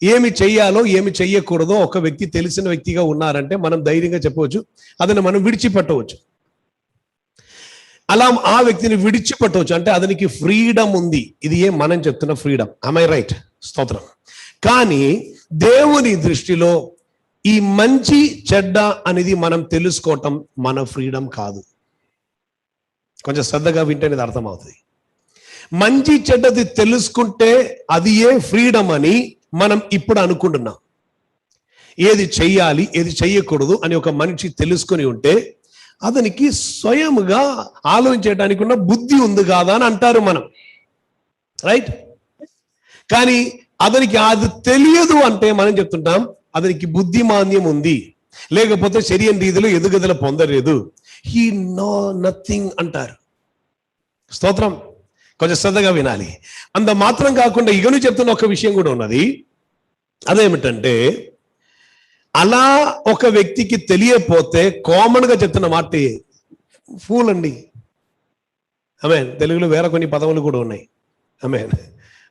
ఏమి చెయ్యాలో ఏమి చెయ్యకూడదో ఒక వ్యక్తి తెలిసిన వ్యక్తిగా ఉన్నారంటే మనం ధైర్యంగా చెప్పవచ్చు, అతన్ని మనం విడిచిపెట్టవచ్చు. అలా ఆ వ్యక్తిని విడిచిపెట్టవచ్చు అంటే అతనికి ఫ్రీడమ్ ఉంది. ఇది మనం చెప్తున్న ఫ్రీడమ్. am I right? స్తోత్రం. కానీ దేవుని దృష్టిలో ఈ మంచి చెడ్డ అనేది మనం తెలుసుకోవటం మన ఫ్రీడమ్ కాదు. కొంచెం శ్రద్ధగా వింటే ఇది అర్థమవుతుంది. మంచి చెడ్డది తెలుసుకుంటే అది ఫ్రీడమ్ అని మనం ఇప్పుడు అనుకుంటున్నాం. ఏది చెయ్యాలి ఏది చెయ్యకూడదు అని ఒక మనిషి తెలుసుకొని ఉంటే అతనికి స్వయముగా ఆలోచించడానికి ఉన్న బుద్ధి ఉంది కాదా అని అంటారు మనం. రైట్? కానీ అతనికి అది తెలియదు అంటే మనం చెప్తుంటాం అతనికి బుద్ధిమాంద్యం ఉంది, లేకపోతే శరీర రీతిలో ఎదుగుదల పొందలేదు, హీ నో నథింగ్ అంటారు. స్తోత్రం. కొంచెం శ్రద్ధగా వినాలి. అంత మాత్రం కాకుండా ఇగను చెప్తున్న ఒక విషయం కూడా ఉన్నది. అదేమిటంటే, అలా ఒక వ్యక్తికి తెలియకపోతే కామన్ గా చెప్తున్న మాట ఫూల్ అండి. ఆమేన్. తెలుగులో వేరే కొన్ని పదములు కూడా ఉన్నాయి. ఆమేన్.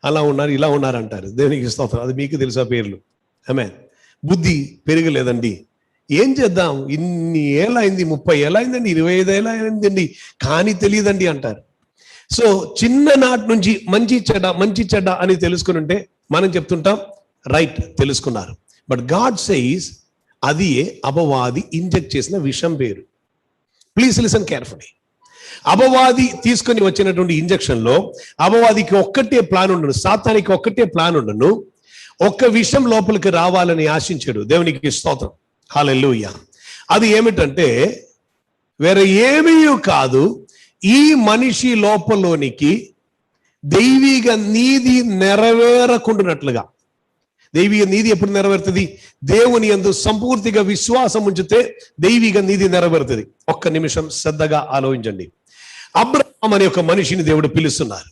అలా ఉన్నారు ఇలా ఉన్నారు అంటారు. దేవునికి స్తోత్రం. అది మీకు తెలుసా పేర్లు. ఆమేన్. బుద్ధి పెరగలేదండి, ఏం చేద్దాం, ఇన్ని ఏళ్ళైంది, 30 ఏళ్ళైందండి, 25 ఏళ్ళైందండి, కానీ తెలియదండి అంటారు. సో చిన్ననాటి నుంచి మంచి చెడ్డ అని తెలుసుకుని ఉంటే మనం చెప్తుంటాం రైట్, తెలుసుకున్నారు. బట్ గాడ్ సేస్ అది అపవాది ఇంజెక్ట్ చేసిన విషం పేరు. Please listen carefully. అపవాది తీసుకొని వచ్చినటువంటి ఇంజెక్షన్ లో అపవాదికి ఒక్కటే ప్లాన్ ఉండను, సాతానికి ఒక్కటే ప్లాన్ ఉండను, ఒక్క విషయం లోపలికి రావాలని ఆశించాడు. దేవునికి స్తోత్రం. హల్లెలూయా. అది ఏమిటంటే వేరే ఏమీ కాదు, ఈ మనిషి లోపలోనికి దైవిక నీతి నెరవేరకుండానట్లుగా. దైవిక నీతి ఎప్పుడు నెరవేరుతుంది? దేవుని యందు సంపూర్తిగా విశ్వాసం ఉంచితే దైవిక నీతి నెరవేరుతుంది. ఒక్క నిమిషం శ్రద్ధగా ఆలోచించండి. అబ్రహాం అనే ఒక మనిషిని దేవుడు పిలుస్తున్నారు.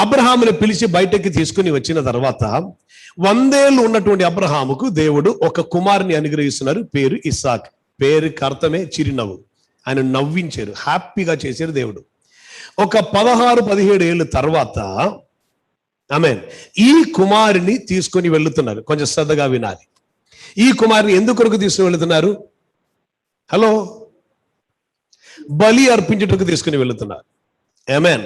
అబ్రహాముని పిలిచి బయటకి తీసుకుని వచ్చిన తర్వాత 100 ఏళ్ళు ఉన్నటువంటి అబ్రహాముకు దేవుడు ఒక కుమారుని అనుగ్రహిస్తున్నారు. పేరు ఇస్సాక్. పేరుకి అర్థమే చిరునవ్వు. ఆయన నవ్వించారు, హ్యాపీగా చేశారు దేవుడు. ఒక 16-17 ఏళ్ళ తర్వాత ఆమేన్, ఈ కుమారుని తీసుకొని వెళ్తున్నారు. కొంచెం శ్రద్ధగా వినాలి. ఈ కుమారుని ఎందుకొరకు తీసుకుని వెళుతున్నారు? హలో, బలి అర్పించుటకు తీసుకుని వెళుతున్నారు. ఆమేన్.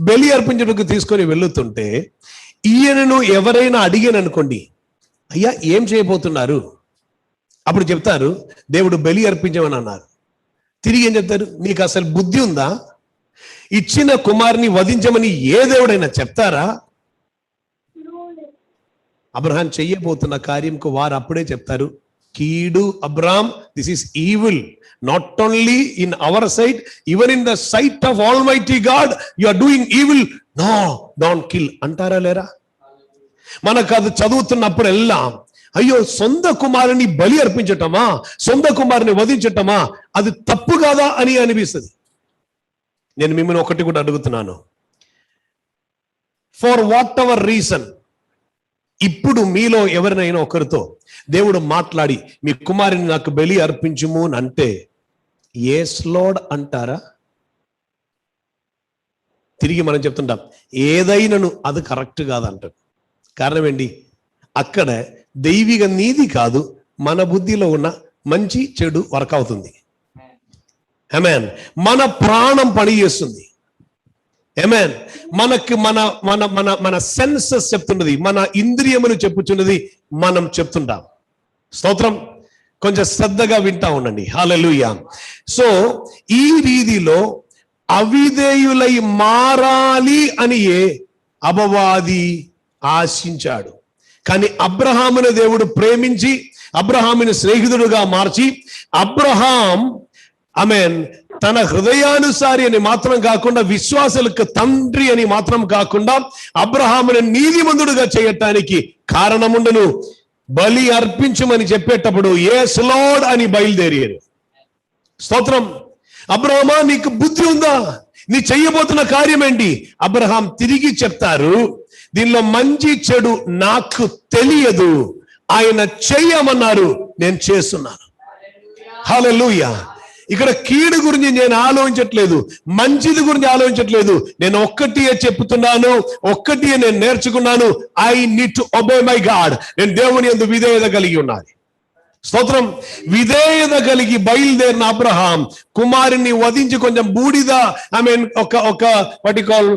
బలి అర్పించుటకు తీసుకొని వెళుతుంటే ఈయనను ఎవరైనా అడిగాను అనుకోండి, అయ్యా ఏం చేయబోతున్నారు? అప్పుడు చెప్తారు దేవుడు బలి అర్పించమని అన్నారు. తిరిగి ఏం చెప్తారు? నీకు అసలు బుద్ధి ఉందా? ఇచ్చిన కుమారుని వధించమని ఏ దేవుడైనా చెప్తారా? అబ్రహాం చెయ్యబోతున్న కార్యంకు వారు అప్పుడే చెప్తారు, కీడు Abraham, this is evil, not only in our sight, even in the sight of almighty God you are doing evil, no don't kill అంటారా లేరా? మనకు అది చదువుతున్నప్పుడు ఎல்லாம் అయ్యో సొంత కుమారుని బలి అర్పించటమా, సొంత కుమారుని వధించటమా, అది తప్పు కాదా అని అనిపిస్తుంది. నేను మిమ్మల్ని ఒకటి కూడా అడుగుతున్నాను, ఫర్ వాట్ ఎవర్ రీజన్ ఇప్పుడు మీలో ఎవరినైనా ఒకరితో దేవుడు మాట్లాడి మీ కుమారుని నాకు బలి అర్పించుము అని అంటే ఎస్ లార్డ్ అంటారా? తిరిగి మనం చెప్తుంటాం ఏదైనాను అది కరెక్ట్ కాదంటారు. కారణం ఏంటి? అక్కడ దైవిక నీతి కాదు, మన బుద్ధిలో ఉన్న మంచి చెడు వర్క్ అవుతుంది. ఆమేన్. మన ప్రాణం పని చేస్తుంది. ఆమేన్. మనకి మన మన మన మన సెన్సెస్ చెప్తున్నది, మన ఇంద్రియములు చెప్పుచున్నది మనం చెప్తుంటాం. స్తోత్రం. కొంచెం శ్రద్ధగా వింటా ఉండండి. హల్లెలూయా. సో ఈ రీతిలో అవిధేయులై మారాలి అని అపవాది ఆశించాడు. కానీ అబ్రహామును దేవుడు ప్రేమించి అబ్రహాముని స్నేహితుడుగా మార్చి, అబ్రహాం ఆమేన్ తన హృదయానుసారి అని మాత్రం కాకుండా, విశ్వాసులకు తండ్రి అని మాత్రం కాకుండా, అబ్రహాముని నీతిమంతుడుగా చేయటానికి కారణముండను. బలి అర్పించమని చెప్పేటప్పుడు యేస్ లార్డ్ అని బయలుదేరారు. స్తోత్రం. అబ్రహామా, నీకు బుద్ధి ఉందా? నీ చెయ్యబోతున్న కార్యం ఏంటి? అబ్రహాం తిరిగి చెప్తారు, దీనిలో మంచి చెడు నాకు తెలియదు, ఆయన చెయ్యమన్నారు, నేను చేస్తున్నాను. హల్లెలూయా. ఇక్కడ కీడు గురించి నేను ఆలోచించట్లేదు, మంచిది గురించి ఆలోచించట్లేదు. నేను ఒక్కటియే చెప్తున్నాను, ఒక్కటియే నేను నేర్చుకున్నాను. I need to obey my God. నేను దేవుని యందు విధేయత కలిగి ఉన్నాను. స్తోత్రం. విధేయత కలిగి బయలుదేరిన అబ్రహాం కుమారుని వధించి కొంచెం బూడిద, ఐ మీన్ ఒక వాట్ యు కాల్,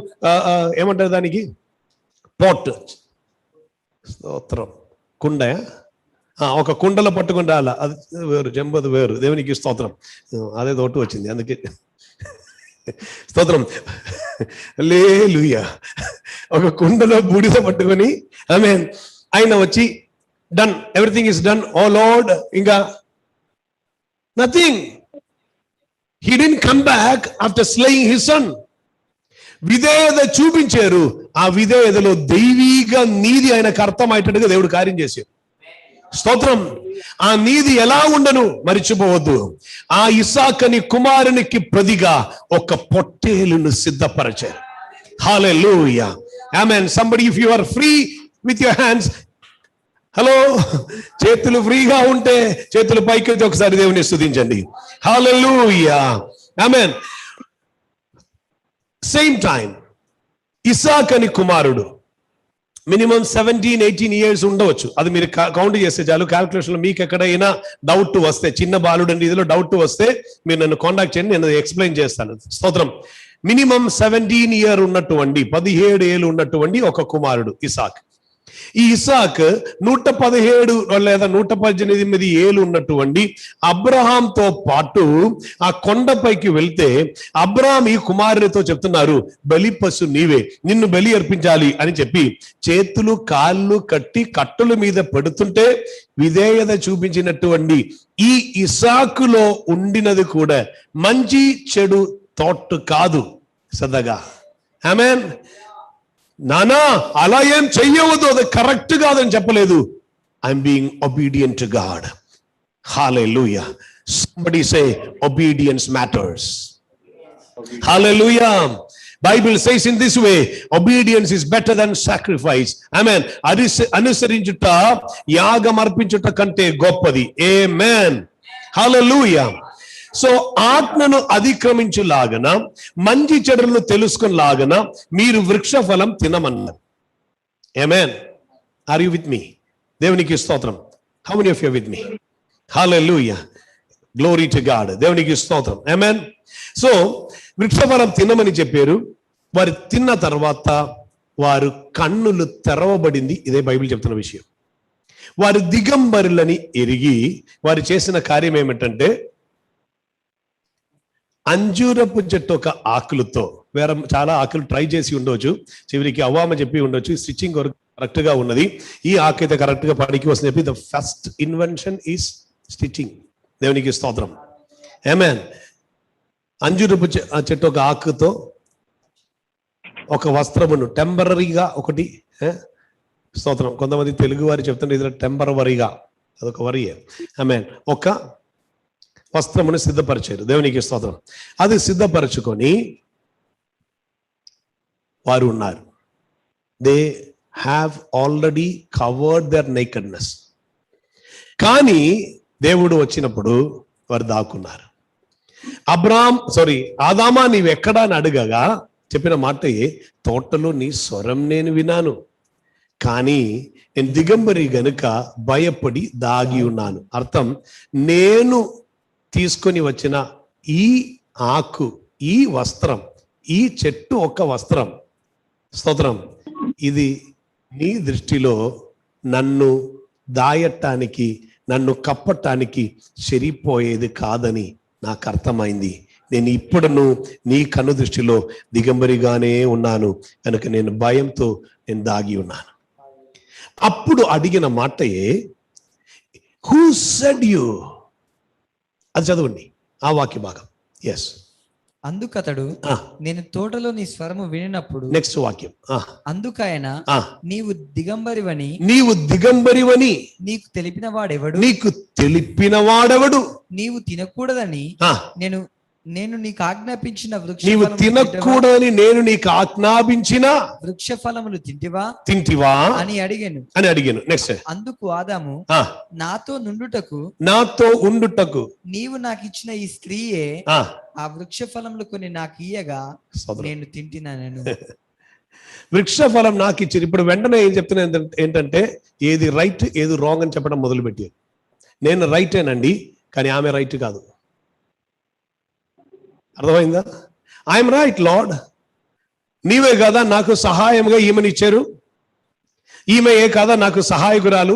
ఏమంటారు దానికి, పోట్, స్తోత్రం, కుండ, ఒక కుండలో పట్టుకుని రాల, అది వేరు, జంబదు వేరు. దేవునికి స్తోత్రం. అదే తోటు వచ్చింది, అందుకే స్తోత్రం. హల్లెలూయా. ఒక కుండలో బూడిద పట్టుకొని ఆమేన్ ఆయన వచ్చి, done, everything is done, O Lord, ఇంకా nothing. He didn't come back after slaying his son. విధేయత చూపించారు. ఆ విధేయతలో దైవిక నీతి ఆయనకు అర్థమయ్యేటట్టుగా దేవుడు కార్యం చేశారు. స్తోత్రం. ఆ నీతి ఎలా ఉండను మరిచిపోవద్దు. ఆ ఇస్సాకని కుమారునికి ప్రతిగా ఒక పొట్టేలును సిద్ధపరచారు. హల్లెలూయా. ఆమేన్. Somebody, if you are free with your hands, hello, చేతులు ఫ్రీగా ఉంటే చేతులు పైకి ఒకసారి దేవుని స్తుతించండి. హల్లెలూయా. ఆమేన్. సేమ్ టైం ఇస్సాకని కుమారుడు మినిమం 17-18 ఇయర్స్ ఉండవచ్చు. అది మీరు కౌంట్ చేస్తే చాలు. క్యాల్కులేషన్ లో మీకు ఎక్కడైనా డౌట్ వస్తే, చిన్న బాలుడు అండి ఇదిలో డౌట్ వస్తే మీరు నన్ను కాంటాక్ట్ చేయండి, నేను ఎక్స్ప్లెయిన్ చేస్తాను. స్తోత్రం. మినిమం 17 ఇయర్ ఉన్నటువంటి, 17 ఏళ్ళు ఉన్నటువంటి ఒక కుమారుడు ఇస్సాక్. ఈ ఇస్సాక్ 117 లేదా 118 ఏళ్ళు ఉన్నటువంటి అబ్రహాంతో పాటు ఆ కొండపైకి వెళ్తే, అబ్రహాం ఈ కుమారునితో చెప్తున్నారు, బలి పశు నీవే, నిన్ను బలి అర్పించాలి అని చెప్పి చేతులు కాళ్ళు కట్టి కట్టుల మీద పెడుతుంటే, విధేయత చూపించినటువంటి ఈ ఇస్సాకులో ఉండినది కూడా మంచి చెడు థాట్ కాదు. సదగా ఆమేన్. నానా అలా ఏం చెయ్యవద్దు, అది కరెక్ట్ కాదని చెప్పలేదు. I'm being obedient to God. Hallelujah. Somebody say obedience matters. Hallelujah. Bible says in this way, obedience is better than sacrifice. Amen. అనుసరించుట యాగం అర్పించుట కంటే గొప్పది. Amen. Hallelujah. సో ఆత్మను అతిక్రమించులాగన, మంచి చెడులను తెలుసుకునిలాగన మీరు వృక్ష ఫలం తినమన్నారు. ఆమేన్. Are you with me? దేవునికి స్తోత్రం. How many of you with me? Hallelujah. Glory to God. దేవునికి స్తోత్రం. ఆమేన్. సో వృక్ష ఫలం తినమని చెప్పారు. వారు తిన్న తర్వాత వారు కన్నులు తెరవబడింది. ఇదే బైబిల్ చెప్తున్న విషయం. వారు దిగంబరులని ఎరిగి వారు చేసిన కార్యం ఏమిటంటే, అంజూరపు చెట్టు ఒక ఆకులతో, వేరే చాలా ఆకులు ట్రై చేసి ఉండవచ్చు, చివరికి అవ్వామ చెప్పి ఉండొచ్చు, స్టిచ్చింగ్ కరెక్ట్ గా ఉన్నది, ఈ ఆకు అయితే కరెక్ట్ గా పనికి వస్తుంది చెప్పి, the first invention is stitching. దేవునికి స్తోత్రం. ఆమేన్. అంజూరపు చెట్టు ఒక ఆకుతో ఒక వస్త్రమును టెంపరరీగా ఒకటి, స్తోత్రం. కొంతమంది తెలుగు వారు చెప్తుంటే ఇది టెంపరవరీగా, అదొక వరియే. ఆమేన్. ఒక వస్త్రమును సిద్ధపరిచారు. దేవునికి స్తోత్రం. అది సిద్ధపరచుకొని వారు ఉన్నారు. They have already covered their nakedness. కానీ దేవుడు వచ్చినప్పుడు వారు దాక్కున్నారు. ఆదామా నీవెక్కడా అని అడగగా చెప్పిన మాట, తోటలో నీ స్వరం నేను వినాను, కానీ నేను దిగంబరి గనుక భయపడి దాగి ఉన్నాను. అర్థం, నేను తీసుకొని వచ్చిన ఈ ఆకు, ఈ వస్త్రం, ఈ చెట్టు ఒక వస్త్రం, స్తోత్రం, ఇది నీ దృష్టిలో నన్ను దాయటానికి, నన్ను కప్పటానికి సరిపోయేది కాదని నాకు అర్థమైంది. నేను ఇప్పుడును నీ కన్ను దృష్టిలో దిగంబరిగానే ఉన్నాను కనుక నేను భయంతో నేను దాగి ఉన్నాను. అప్పుడు అడిగిన మాటయే, హూ సెడ్ యు, అది చదవండి ఆ వాక్య భాగం. ఎస్. అందుకతడు, నేను తోటలో నీ స్వరము వినినప్పుడు. నెక్స్ట్ వాక్యం. అందుకైన నీవు దిగంబరివని నీకు తెలిపిన వాడెవడు? నీవు తినకూడదని నేను నీకు ఆజ్ఞాపించిన నీవు తినకూడదని నేను నీకు ఆజ్ఞాపించిన వృక్ష ఫలములు తింటివా అని అడిగాను. నెక్స్ట్. అందుకు ఆదాము, నాతో ఉండుటకు నీవు నాకు ఇచ్చిన ఈ స్త్రీయే ఆ వృక్ష ఫలములు కొన్ని నాకు ఇయ్యగా నేను తింటినాను. వృక్ష ఫలం నాకు ఇచ్చారు. ఇప్పుడు వెంటనే ఏం చెప్తున్నా ఏంటంటే, ఏది రైట్ ఏది రాంగ్ అని చెప్పడం మొదలుపెట్టి, నేను రైటేనండి కానీ ఆమె రైట్ కాదు. అర్థమైందా? ఐఎమ్ రైట్ లార్డ్, నీవే కదా నాకు సహాయంగా ఈమెను ఇచ్చారు, ఈమె ఏ కదా నాకు సహాయకురాలు,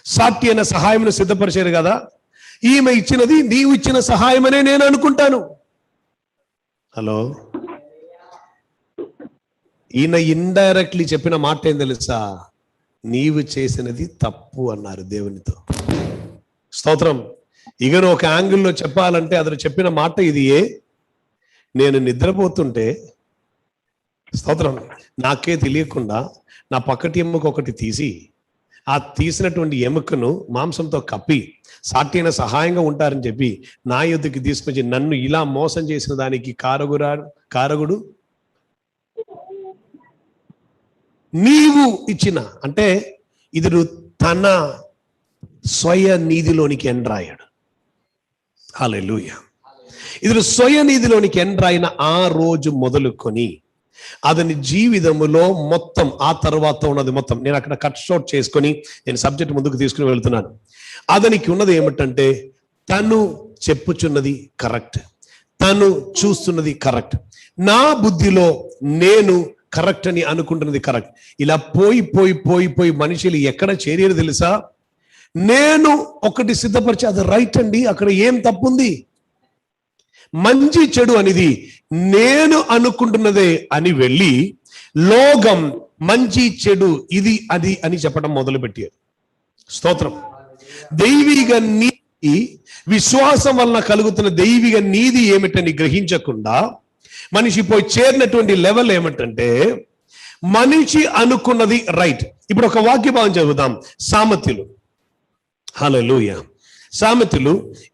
సాటి అయిన సహాయమును సిద్ధపరిచారు కదా, ఈమె ఇచ్చినది నీవు ఇచ్చిన సహాయమనే నేను అనుకుంటాను. హలో, ఈయన ఇండైరెక్ట్లీ చెప్పిన మాట ఏం తెలుసా? నీవు చేసినది తప్పు అన్నారు దేవునితో. స్తోత్రం. ఇగను ఒక యాంగిల్లో చెప్పాలంటే అతను చెప్పిన మాట ఇది, నేను నిద్రపోతుంటే, స్తోత్రం, నాకే తెలియకుండా నా పక్కటి ఎముక ఒకటి తీసి, ఆ తీసినటువంటి ఎముకను మాంసంతో కప్పి సాటి అయిన సహాయంగా ఉంటారని చెప్పి నా యొద్దకి తీసుకొచ్చి నన్ను ఇలా మోసం చేసిన దానికి కారకుడు నీవు ఇచ్చిన, అంటే ఇతడు తన స్వయ నీతిలోనికి ఎండ్రాయాడు. హల్లెలూయా. ఇతడు స్వయ నీతిలోనికి ఎండ్రాయిన ఆ రోజు మొదలుకొని అతని జీవితములో మొత్తం, ఆ తర్వాత ఉన్నది మొత్తం, నేను అక్కడ కట్ షార్ట్ చేసుకొని నేను సబ్జెక్ట్ ముందుకు తీసుకుని వెళ్తున్నాను. అతనికి ఉన్నది ఏమిటంటే, తను చెప్పుచున్నది కరెక్ట్, తను చూస్తున్నది కరెక్ట్, నా బుద్ధిలో నేను కరెక్ట్ అని అనుకుంటున్నది కరెక్ట్. ఇలా పోయి పోయి పోయి పోయి మనుషులు ఎక్కడ చేరేరు తెలుసా? నేను ఒకటి సిద్ధపరిచి అది రైట్ అండి, అక్కడ ఏం తప్పుంది? మంచి చెడు అనేది నేను అనుకుంటున్నదే అని వెళ్ళి లోకం మంచి చెడు ఇది అది అని చెప్పడం మొదలుపెట్టారు. స్తోత్రం. దైవిక నీతి, విశ్వాసం వలన కలుగుతున్న దైవిక నీతి ఏమిటని గ్రహించకుండా మనిషి పోయి చేరినటువంటి లెవెల్ ఏమిటంటే, మనిషి అనుకున్నది రైట్. ఇప్పుడు ఒక వాక్య భాగం చదువుదాం. సామెతలు. హల్లెలూయా. సామెతలు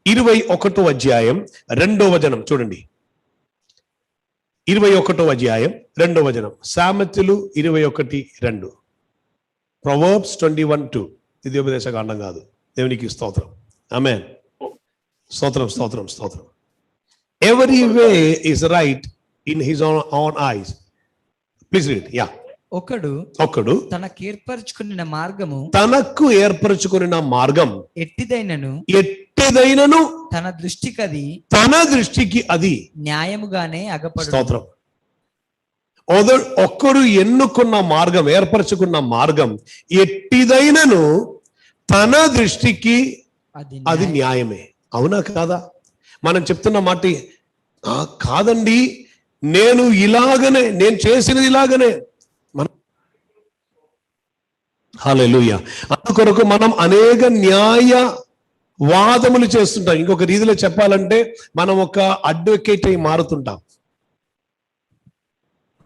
21వ అధ్యాయం 2వ వచనం చూడండి. 21వ అధ్యాయం 2వ వచనం. సామెతలు 21:2. ప్రొవర్బ్స్ 21:2. ద్వితీయోపదేశ కాండం కాదు. దేవునికి స్తోత్రం. ఆమేన్. స్తోత్రం స్తోత్రం స్తోత్రం. Every way is right in his own eyes. Please read. Yeah. ఒకడు తనకు ఏర్పరచుకున్న మార్గం ఎట్టిదైనను తన దృష్టికి అది న్యాయముగానే అగపడు. స్తోత్రం. ఒక్కడు ఎన్నుకున్న మార్గం, ఏర్పరచుకున్న మార్గం ఎట్టిదైనను తన దృష్టికి అది న్యాయమే. అవునా కాదా? మనం చెప్తున్న మాట కాదండి, నేను ఇలాగనే, నేను చేసినది ఇలాగనే. హల్లెలూయా. అందుకొరకు మనం అనేక న్యాయ వాదములు చేస్తుంటాం. ఇంకొక రీతిలో చెప్పాలంటే మనం ఒక అడ్వకేట్ అయి మారుతుంటాం.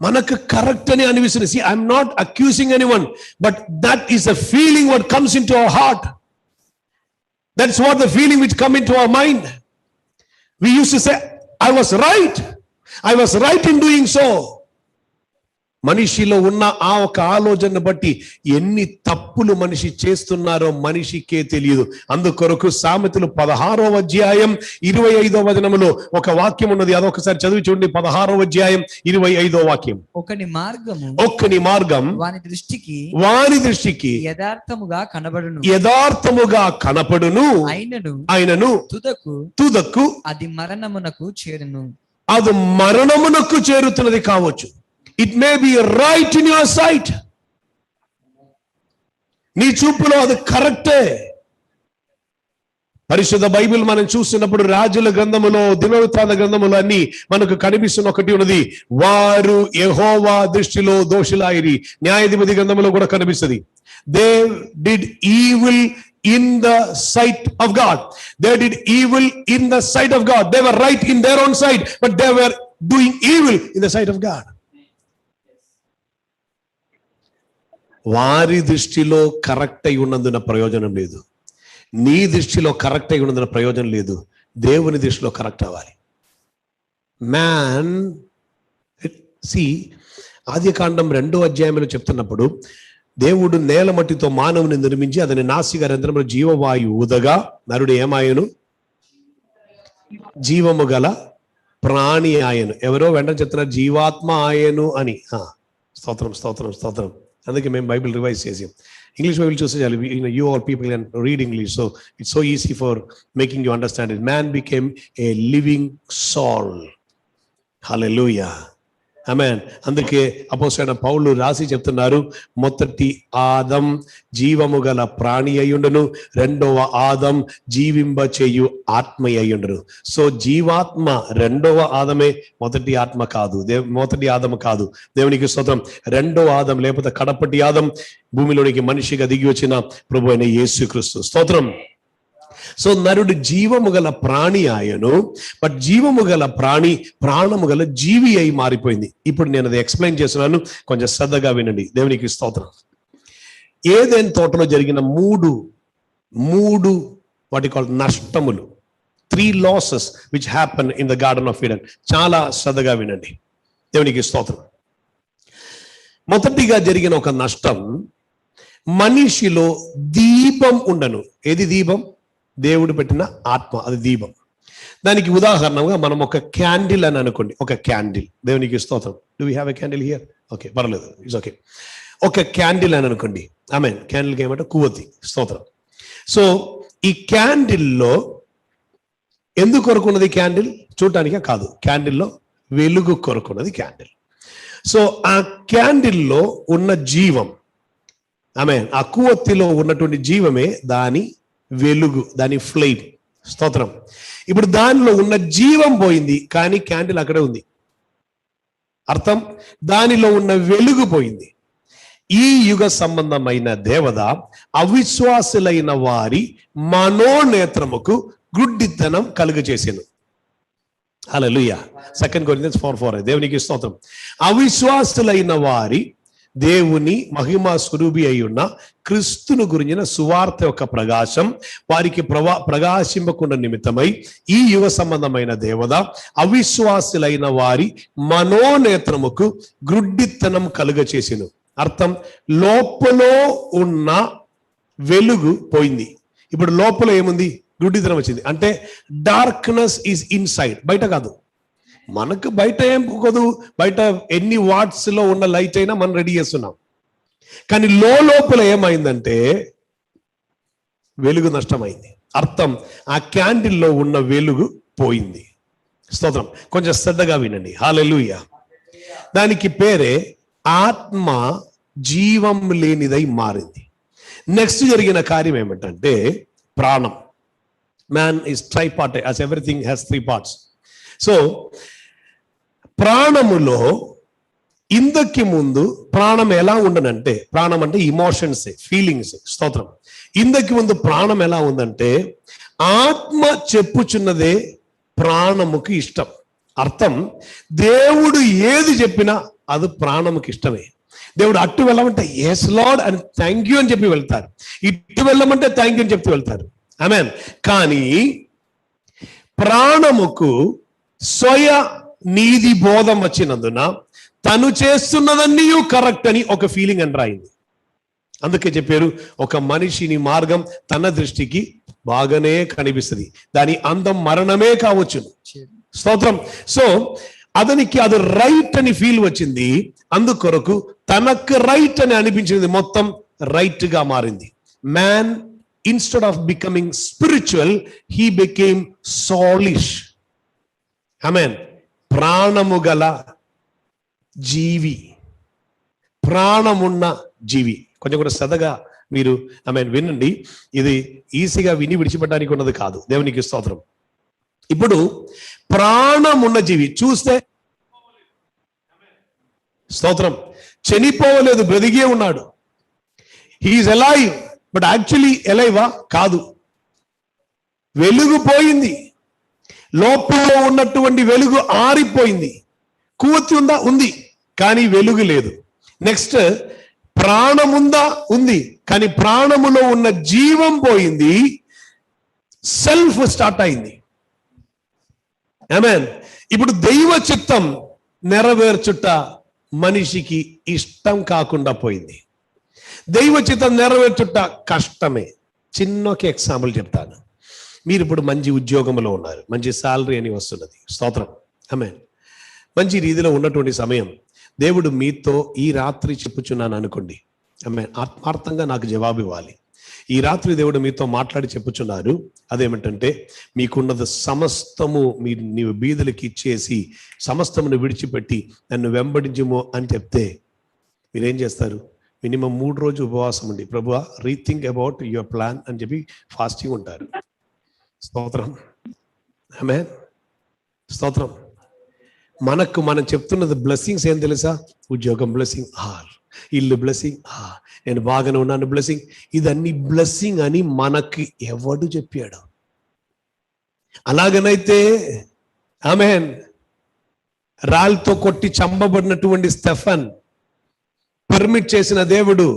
మనకు కరెక్ట్ అని అనిపిస్తుంది. See, I'm not accusing anyone, but that is a feeling what comes into our heart. That's what the feeling which come into our mind. We used to say, I was right in doing so. మనిషిలో ఉన్న ఆ ఒక ఆలోచన బట్టి ఎన్ని తప్పులు మనిషి చేస్తున్నారో మనిషికే తెలియదు. అందుకొరకు సామెతలు 16వ అధ్యాయం 25వ వచనములో ఒక వాక్యం ఉన్నది. అదొకసారి చదివి చూడండి. 16వ అధ్యాయం 25వ వాక్యం. ఒకని మార్గం వాని దృష్టికి యథార్థముగా కనపడును, ఆయనను తుదకు అది మరణమునకు చేరును. అది మరణమునకు చేరుతున్నది కావచ్చు. It may be right in your sight. నీ చూపులో అది కరెక్టే. పరిశుద్ధ బైబిల్ మనం చూసినప్పుడు రాజుల గ్రంథములో, దినవృత్తాంత గ్రంథములో అన్ని మనకు కనిపిస్తున్న ఒకటి ఉన్నది. వారు యెహోవా దృష్టిలో దోషులాయిరి. న్యాయాధిపతి గ్రంథములో కూడా కనిపిస్తుంది. They did evil in the sight of God. They did evil in the sight of God. They were right in their own sight, but they were doing evil in the sight of God. వారి దృష్టిలో కరెక్ట్ అయి ఉన్నందున ప్రయోజనం లేదు. నీ దృష్టిలో కరెక్ట్ అయి ఉన్నందున ప్రయోజనం లేదు. దేవుని దృష్టిలో కరెక్ట్ అవ్వాలి. మ్యాన్ ఆదికాండం 2వ అధ్యాయంలో చెప్తున్నప్పుడు దేవుడు నేల మట్టితో మానవుని నిర్మించి అతని నాసికా రంధ్రములో జీవవాయు ఊదగా నరుడు ఏమాయను? జీవము గల ప్రాణి ఆయను. ఎవరో వెంటనే చెప్తున్నారు జీవాత్మ ఆయను అని. స్తోత్రం స్తోత్రం స్తోత్రం. అందుకే మేము బైబిల్ రివైజ్ చేసాం. ఇంగ్లీష్ బైబిల్ చూస్తే చాలు. You all people can read English, so it's so easy for making you understand it. Man became a living soul. హల్లెలూయా, ఆమేన్. అందుకే అపోస్తలుడైన పౌలు రాసి చెప్తున్నారు, మొదటి ఆదం జీవము గల ప్రాణి అయ్యుండును, రెండవ ఆదం జీవింప చేయు ఆత్మ అయ్యుండును. సో జీవాత్మ రెండవ ఆదమే, మొదటి ఆత్మ కాదు, మొదటి ఆదము కాదు. దేవునికి స్తోత్రం. రెండవ ఆదం లేకపోతే కడపటి ఆదం భూమిలోనికి మనిషిగా దిగి వచ్చిన ప్రభు అయిన యేసుక్రీస్తు. స్తోత్రం. సో నరుడు జీవము గల ప్రాణి ఆయను, బట్ జీవము గల ప్రాణి ప్రాణము గల జీవి అయి మారిపోయింది. ఇప్పుడు నేను అది ఎక్స్ప్లెయిన్ చేస్తున్నాను, కొంచెం శ్రద్ధగా వినండి. దేవునికి స్తోత్రం. ఏదైనా తోటలో జరిగిన మూడు వాటి call నష్టములు, 3 losses which happen in the garden of Eden. చాలా శ్రద్ధగా వినండి. దేవునికి స్తోత్రం. మొదటిగా జరిగిన ఒక నష్టం, మనిషిలో దీపం ఉండను. ఏది దీపం? దేవుడు పెట్టిన ఆత్మ, అది దీపం. దానికి ఉదాహరణగా మనం ఒక క్యాండిల్ అని అనుకోండి. ఒక క్యాండిల్. దేవునికి స్తోత్రం. Do we have a candle here? Okay, పర్వాలేదు, ఇట్స్ ఓకే. ఒక క్యాండిల్ అని అనుకోండి. ఆమేన్. క్యాండిల్కి ఏమంటే కువతి. స్తోత్రం. సో ఈ క్యాండిల్లో ఎందుకు కొరకున్నది? క్యాండిల్ చూడటానికే కాదు, క్యాండిల్లో వెలుగు కొరకున్నది క్యాండిల్. సో ఆ క్యాండిల్లో ఉన్న జీవం, ఆమేన్, ఆ కువతిలో ఉన్నటువంటి జీవమే దాని వెలుగు, దాని ఫ్లేమ్. స్తోత్రం. ఇప్పుడు దానిలో ఉన్న జీవం పోయింది, కానీ క్యాండిల్ అక్కడే ఉంది. అర్థం, దానిలో ఉన్న వెలుగు పోయింది. ఈ యుగ సంబంధమైన దేవత అవిశ్వాసులైన వారి మనోనేత్రముకు గుడ్డితనం కలుగజేసాను. హల్లెలూయా. 2 Corinthians 4:4. దేవునికి స్తోత్రం. అవిశ్వాసులైన వారి దేవుని మహిమా స్వరూపి అయి ఉన్న క్రీస్తును గురించిన సువార్త యొక్క ప్రకాశం వారికి ప్రకాశింపకుండా నిమిత్తమై ఈ యుగ సంబంధమైన దేవత అవిశ్వాసులైన వారి మనోనేత్రముకు గ్రుడ్డితనం కలుగచేసెను. అర్థం, లోపల ఉన్న వెలుగు పోయింది. ఇప్పుడు లోపల ఏముంది? గ్రుడ్డితనం వచ్చింది. అంటే డార్క్నెస్ ఈజ్ ఇన్సైడ్, బయట కాదు. మనకు బయట ఏం పోదు, బయట ఎన్ని వాట్స్ లో ఉన్న లైట్ అయినా మనం రెడీ చేస్తున్నాం. కానీ లోపల ఏమైందంటే వెలుగు నష్టమైంది. అర్థం, ఆ క్యాండిల్లో ఉన్న వెలుగు పోయింది. స్తోత్రం. కొంచెం శ్రద్ధగా వినండి. హల్లెలూయా. దానికి పేరే ఆత్మ జీవం లేనిదై మారింది. నెక్స్ట్ జరిగిన కార్యం ఏమిటంటే ప్రాణం. Man is tripart, as everything has 3 parts. So ప్రాణములో ఇందుకి ముందు ప్రాణం ఎలా ఉండనంటే, ప్రాణం అంటే ఇమోషన్స్, ఫీలింగ్స్. స్తోత్రం. ఇందుకి ముందు ప్రాణం ఎలా ఉందంటే ఆత్మ చెప్పుచున్నదే ప్రాణముకి ఇష్టం. అర్థం, దేవుడు ఏది చెప్పినా అది ప్రాణముకి ఇష్టమే. దేవుడు అట్టు వెళ్ళమంటే ఎస్ లార్డ్ అని థ్యాంక్ యూ అని చెప్పి వెళ్తారు, ఇటు వెళ్ళమంటే థ్యాంక్ యూ అని చెప్పి వెళ్తారు. ఆమేన్. కానీ ప్రాణముకు స్వయ నీతి బోధం వచ్చినందున తను చేస్తున్నదన్నీ కరెక్ట్ అని ఒక ఫీలింగ్ ఎంటర్ అయింది. అందుకే చెప్పారు, ఒక మనిషిని మార్గం తన దృష్టికి బాగానే కనిపిస్తుంది, దాని అందం మరణమే కావచ్చు. స్తోత్రం. సో అతనికి అది రైట్ అని ఫీల్ వచ్చింది, అందుకొరకు తనకు రైట్ అని అనిపించింది, మొత్తం రైట్ గా మారింది. Man instead of becoming spiritual he became soulish. ఆమేన్. ప్రాణము గల జీవి, ప్రాణమున్న జీవి. కొంచెం కూడా శ్రద్ధగా మీరు వినండి. ఇది ఈజీగా విని విడిచిపెట్టడానికి ఉన్నది కాదు. దేవునికి స్తోత్రం. ఇప్పుడు ప్రాణమున్న జీవి చూస్తే, స్తోత్రం, చనిపోవలేదు, బ్రతికే ఉన్నాడు. హీఈస్ అలైవ్, బట్ యాక్చువల్లీ అలైవా? కాదు. వెలుగు పోయింది, లోపల ఉన్నటువంటి వెలుగు ఆరిపోయింది. కూతి ఉందా? ఉంది, కానీ వెలుగు లేదు. నెక్స్ట్, ప్రాణముందా? ఉంది, కానీ ప్రాణములో ఉన్న జీవం పోయింది, సెల్ఫ్ స్టార్ట్ అయింది. ఆమేన్. ఇప్పుడు దైవ చిత్తం నెరవేర్చుట మనిషికి ఇష్టం కాకుండా పోయింది. దైవ చిత్తం నెరవేర్చుట కష్టమే. చిన్నొక ఎగ్జాంపుల్ చెప్తాను. మీరు ఇప్పుడు మంచి ఉద్యోగంలో ఉన్నారు, మంచి శాలరీ అని వస్తున్నది. స్తోత్రం. ఆమేన్. మంచి రీతిలో ఉన్నటువంటి సమయం దేవుడు మీతో ఈ రాత్రి చెప్పుచున్నాను అనుకోండి. ఆమేన్. ఆత్మార్థంగా నాకు జవాబు ఇవ్వాలి. ఈ రాత్రి దేవుడు మీతో మాట్లాడి చెప్పుచున్నారు. అదేమిటంటే, మీకున్నది సమస్తము నీవు బీదలకి ఇచ్చేసి సమస్తమును విడిచిపెట్టి నన్ను వెంబడించుము అని చెప్తే మీరేం చేస్తారు? మినిమం 3 రోజులు ఉపవాసం ఉండి, ప్రభువా రీథింక్ అబౌట్ యువర్ ప్లాన్ అని చెప్పి ఫాస్టింగ్ ఉంటారు. స్తోత్రం. ఆమేన్. స్తోత్రం. మనం చెప్తున్నది బ్లెస్సింగ్స్ ఏం తెలుసా? ఉద్యోగం బ్లెస్సింగ్, ఇల్లు బ్లెస్సింగ్, నేను బాగానే ఉన్నాను బ్లెస్సింగ్. ఇదన్నీ బ్లెస్సింగ్ అని మనకి ఎవడు చెప్పాడు? అలాగనైతే ఆమేన్, రాళ్ళతో కొట్టి చంపబడినటువంటి స్టెఫన్ పర్మిట్ చేసిన దేవుడు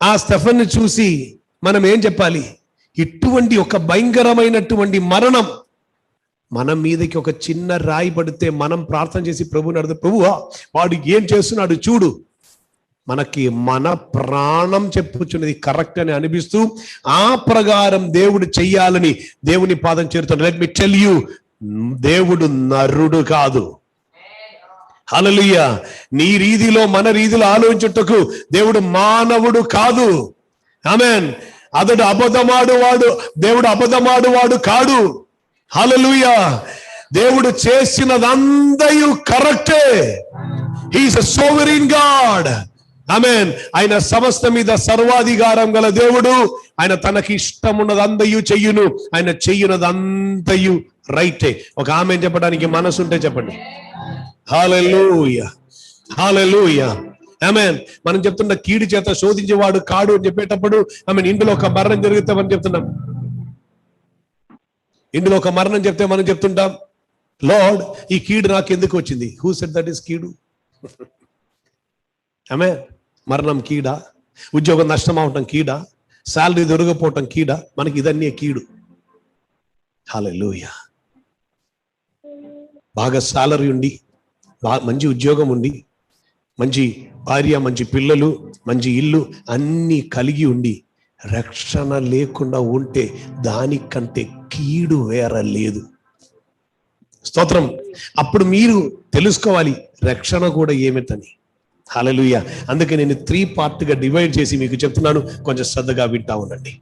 ఆ స్టెఫన్ ని చూసి మనం ఏం చెప్పాలి? ఇటువంటి ఒక భయంకరమైనటువంటి మరణం మన మీదకి ఒక చిన్న రాయి పడితే మనం ప్రార్థన చేసి ప్రభువుని అడుగుతాం, ప్రభువా వాడు ఏం చేస్తున్నాడు చూడు. మనకి మన ప్రాణం చెప్పుచున్నది కరెక్ట్ అని అనిపిస్తూ ఆ ప్రకారం దేవుడు చెయ్యాలని దేవుని పాదం చేరుతాడు. లెట్ మీ టెల్ యూ, దేవుడు నరుడు కాదు. హల్లెలూయా. నీ రీతిలో మన రీతిలో ఆలోచించుటకు దేవుడు మానవుడు కాదు. ఆమేన్. దేవుడు అబద్ధమాడువాడు కాడు. హల్లెలూయా. దేవుడు చేసినదంతయు కరెక్టే. హీఈస్ ఎ సోవరీన్ గాడ్. ఆమేన్. ఆయన సమస్త మీద సర్వాధికారం గల దేవుడు. ఆయన తనకి ఇష్టం ఉన్నదంతయు చెయ్యును. ఆయన చెయ్యునదంతయు రైటే. ఒక ఆమేన్ చెప్పడానికి మనసు ఉంటే చెప్పండి. హల్లెలూయా, హల్లెలూయా. ఆమేన్. మనం చెప్తున్న కీడు చేత శోధించేవాడు కాడు అని చెప్పేటప్పుడు ఆమేన్, ఇందులో ఒక మరణం జరుగుతామని చెప్తున్నాం. ఇందులో ఒక మరణం చెప్తే మనం చెప్తుంటాం, లార్డ్ ఈ కీడు నాకు ఎందుకు వచ్చింది? హూ సెడ్ దట్ ఈస్ కీడు? ఆమేన్. మరణం కీడా? ఉద్యోగం నష్టం అవటం కీడా? శాలరీ దొరకపోవటం కీడా? మనకి ఇదన్నీ కీడు. హల్లెలూయా. బాగా శాలరీ ఉండి, మంచి ఉద్యోగం ఉండి, మంచి భార్య, మంచి పిల్లలు, మంచి ఇల్లు అన్నీ కలిగి ఉండి రక్షణ లేకుండా ఉంటే దానికంటే కీడు వేరే లేదు. స్తోత్రం. అప్పుడు మీరు తెలుసుకోవాలి రక్షణ కూడా ఏమిటని. హల్లెలూయా. అందుకే నేను 3 పార్ట్గా డివైడ్ చేసి మీకు చెప్తున్నాను, కొంచెం శ్రద్ధగా వింటా ఉండండి.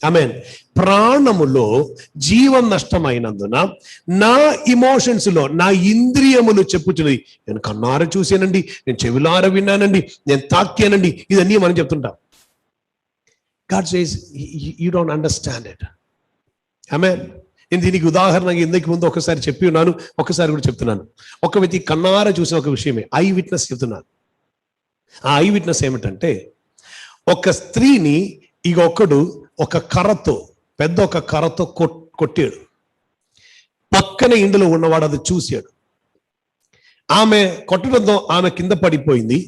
ఆమేన్. ప్రాణములో జీవం నష్టమైనందున నా ఇమోషన్స్ లో, నా ఇంద్రియములు చెప్పుచున్నది. నేను కన్నార చూశానండి, నేను చెవిలార విన్నానండి, నేను తాకానండి, ఇదన్నీ మనం చెప్తుంటాం. God says you don't understand it. ఆమేన్. నేను దీనికి ఉదాహరణగా ఇందుకు ముందు ఒకసారి చెప్పి ఉన్నాను, ఒకసారి కూడా చెప్తున్నాను. ఒక వ్యక్తి కన్నార చూసిన ఒక విషయమే, ఐ విట్నెస్ చెప్తున్నాను. ఆ ఐ విట్నెస్ ఏమిటంటే, ఒక స్త్రీని ఒకడు ఒక కర్రతో, పెద్ద ఒక కర్రతో కొట్టాడు. పక్కన ఇందులో ఉన్నవాడు అది చూశాడు. ఆమె కొట్టడంతో ఆమె కింద పడిపోయింది.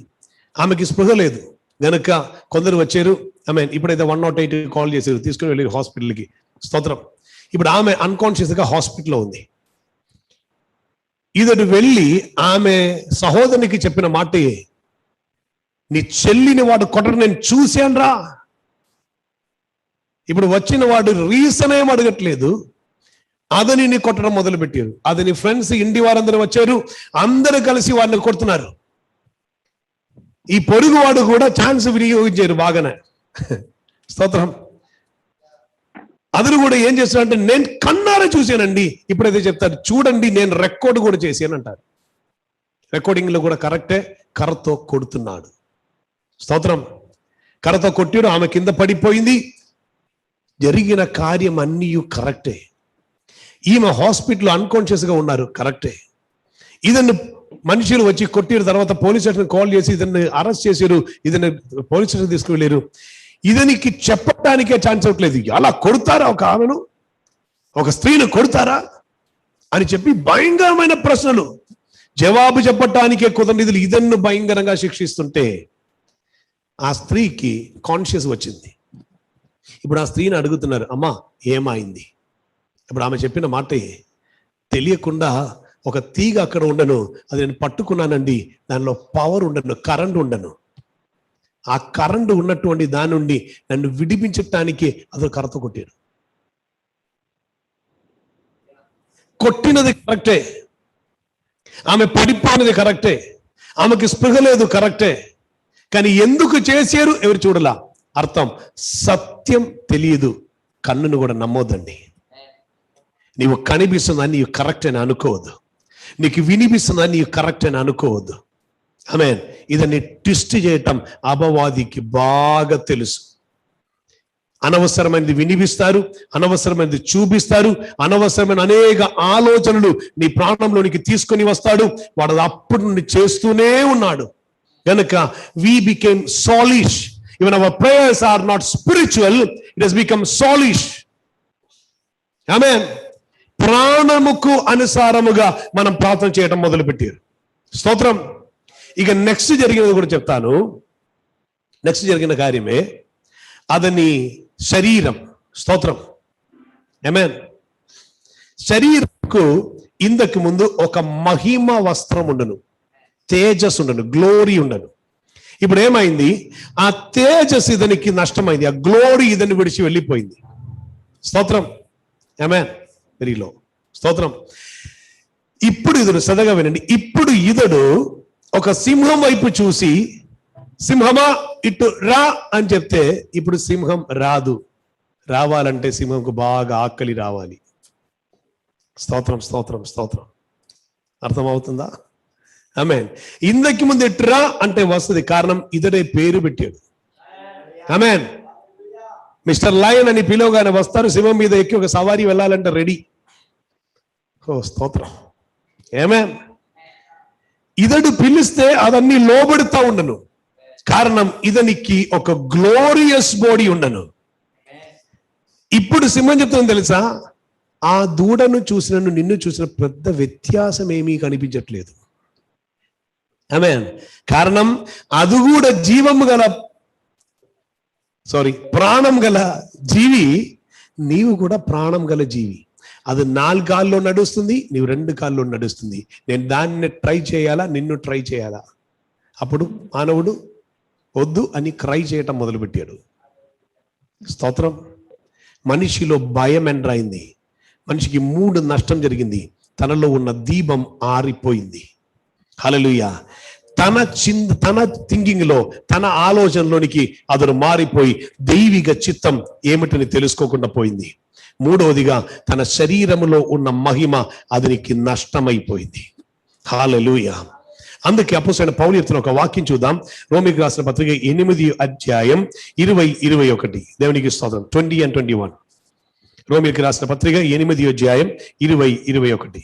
ఆమెకి స్పృహ లేదు గనక కొందరు వచ్చారు. ఆమె ఇప్పుడైతే 108 కాల్ చేశారు, తీసుకుని వెళ్ళి హాస్పిటల్కి. స్తోత్రం. ఇప్పుడు ఆమె అన్కాన్షియస్ గా హాస్పిటల్లో ఉంది. ఇతడు వెళ్ళి ఆమె సహోదరునికి చెప్పిన మాటే, నీ చెల్లిని వాడు కొట్టడం నేను చూశానురా. ఇప్పుడు వచ్చిన వాడు రీజన్ ఏం అడగట్లేదు, అతనిని కొట్టడం మొదలు పెట్టారు. అతని ఫ్రెండ్స్ ఇంటి వారందరూ వచ్చారు, అందరూ కలిసి వాడిని కొడుతున్నారు. ఈ పొరుగు వాడు కూడా ఛాన్స్ వినియోగించారు బాగానే. స్తోత్రం. అతను కూడా ఏం చేస్తాడంటే, నేను కన్నారా చూశానండి. ఇప్పుడైతే చెప్తారు, చూడండి నేను రికార్డు కూడా చేశాను అంటారు. రికార్డింగ్ లో కూడా కరెక్టే, కర్రతో కొడుతున్నాడు. స్తోత్రం. కర్రతో కొట్టాడు, ఆమె కింద పడిపోయింది. జరిగిన కార్యం అన్నీ కరెక్టే. ఈమె హాస్పిటల్ అన్కాన్షియస్ గా ఉన్నారు, కరెక్టే. ఇదన్ని మనుషులు వచ్చి కొట్టిన తర్వాత పోలీస్ స్టేషన్ కాల్ చేసి ఇతన్ని అరెస్ట్ చేశారు, ఇతన్ని పోలీస్ స్టేషన్ తీసుకువెళ్ళారు. ఇతనికి చెప్పడానికే ఛాన్స్ అవ్వట్లేదు. అలా కొడతారా ఒక ఆమెను, ఒక స్త్రీని కొడతారా అని చెప్పి భయంకరమైన ప్రశ్నలు, జవాబు చెప్పటానికే కుదరనిధులు ఇదన్ను భయంకరంగా శిక్షిస్తుంటే ఆ స్త్రీకి కాన్షియస్ వచ్చింది. ఇప్పుడు ఆ స్త్రీని అడుగుతున్నారు, అమ్మా ఏమైంది? ఇప్పుడు ఆమె చెప్పిన మాట, తెలియకుండా ఒక తీగ అక్కడ ఉండను, అది నేను పట్టుకున్నానండి, దానిలో పవర్ ఉండను, కరెంట్ ఉండను. ఆ కరెంట్ ఉన్నటువంటి దాని నుండి నన్ను విడిపించటానికి అతను కర్రతో కొట్టాడు. కొట్టినది కరెక్టే, ఆమె పడిపోయినది కరెక్టే, ఆమెకి స్పృహ లేదు కరెక్టే. కానీ ఎందుకు చేశారు ఎవరు చూడలా. అర్థం, సత్యం తెలియదు, కన్నును కూడా నమ్మొద్దండి. నీవు కనిపిస్తుందని నీవు కరెక్ట్ అని అనుకోవద్దు, నీకు వినిపిస్తుందని నీవు కరెక్ట్ అని అనుకోవద్దు. ఆమేన్. ఇదని ట్విస్ట్ చేయటం అపవాదికి బాగా తెలుసు. అనవసరమైనది వినిపిస్తారు, అనవసరమైనది చూపిస్తారు, అనవసరమైన అనేక ఆలోచనలు నీ ప్రాణంలోనికి తీసుకొని వస్తాడు. వాడు అప్పటి నుండి చేస్తూనే ఉన్నాడు. కనుక we became soulish. Even our prayers are not spiritual, it has become soulish. ఆమేన్. ప్రాణముకు అనుసారముగా మనం ప్రార్థన చేయడం మొదలు పెట్టారు. స్తోత్రం. ఇక నెక్స్ట్ జరిగినది కూడా చెప్తాను. నెక్స్ట్ జరిగిన కార్యమే అతని శరీరం. స్తోత్రం. ఆమేన్. శరీరంకు ఇంతకు ముందు ఒక మహిమ వస్త్రం ఉండను, తేజస్ ఉండను, గ్లోరీ ఉండను. ఇప్పుడు ఏమైంది? ఆ తేజస్ ఇతనికి నష్టమైంది, ఆ గ్లోరీ ఇతని విడిచి వెళ్ళిపోయింది. స్తోత్రం. ఆమేన్. Very low. స్తోత్రం. ఇప్పుడు ఇతడు సదగా వినండి. ఇప్పుడు ఇతడు ఒక సింహం వైపు చూసి, సింహమా ఇటు రా అని చెప్తే, ఇప్పుడు సింహం రాదు. రావాలంటే సింహంకు బాగా ఆకలి రావాలి. స్తోత్రం, స్తోత్రం, స్తోత్రం. అర్థమవుతుందా? ఆమేన్. ఇందకి ముందు ఇటు రా అంటే వస్తుంది, కారణం ఇతడే పేరు పెట్టాడు. ఆమేన్. మిస్టర్ లయన్ అని పిలవగానే వస్తారు. సింహం మీద ఎక్కి ఒక సవారీ వెళ్ళాలంటే రెడీ. ఓ స్తోత్రం. ఆమేన్. ఇతడు పిలిస్తే అదన్నీ లోబడుతా ఉండను, కారణం ఇతనికి ఒక గ్లోరియస్ బాడీ ఉండను. ఇప్పుడు సింహం చెప్తుంది తెలుసా, ఆ దూడను చూసిన నిన్ను చూసిన పెద్ద వ్యత్యాసం ఏమీ కనిపించట్లేదు. ఆమేన్. కారణం అది కూడా జీవము గల ప్రాణం గల జీవి, నీవు కూడా ప్రాణం గల జీవి. అది 4 కాల్లో నడుస్తుంది, నీవు 2 కాల్లో నడుస్తుంది. నేను దాన్ని ట్రై చేయాలా, నిన్ను ట్రై చేయాలా? అప్పుడు మానవుడు వద్దు అని క్రై చేయటం మొదలుపెట్టాడు. స్తోత్రం. మనిషిలో భయం ఎంటర్ అయింది, మనిషికి 3 నష్టం జరిగింది. తనలో ఉన్న దీపం ఆరిపోయింది. హల్లెలూయా. తన థింకింగ్ లో, తన ఆలోచనలోనికి అతను మారిపోయి దైవిక చిత్తం ఏమిటని తెలుసుకోకుండా పోయింది. 3వదిగా తన శరీరములో ఉన్న మహిమ అతనికి నష్టమైపోయింది. హల్లెలూయా. అందుకే అపోస్తలుడైన పౌలు చెప్తున్న ఒక వాక్యం చూద్దాం. రోమీయులకు రాసిన పత్రిక 8వ అధ్యాయం 20-21. దేవునికి స్తోత్రం. 20 and 21. రోమీయులకు రాసిన పత్రిక 8వ అధ్యాయం 20-21.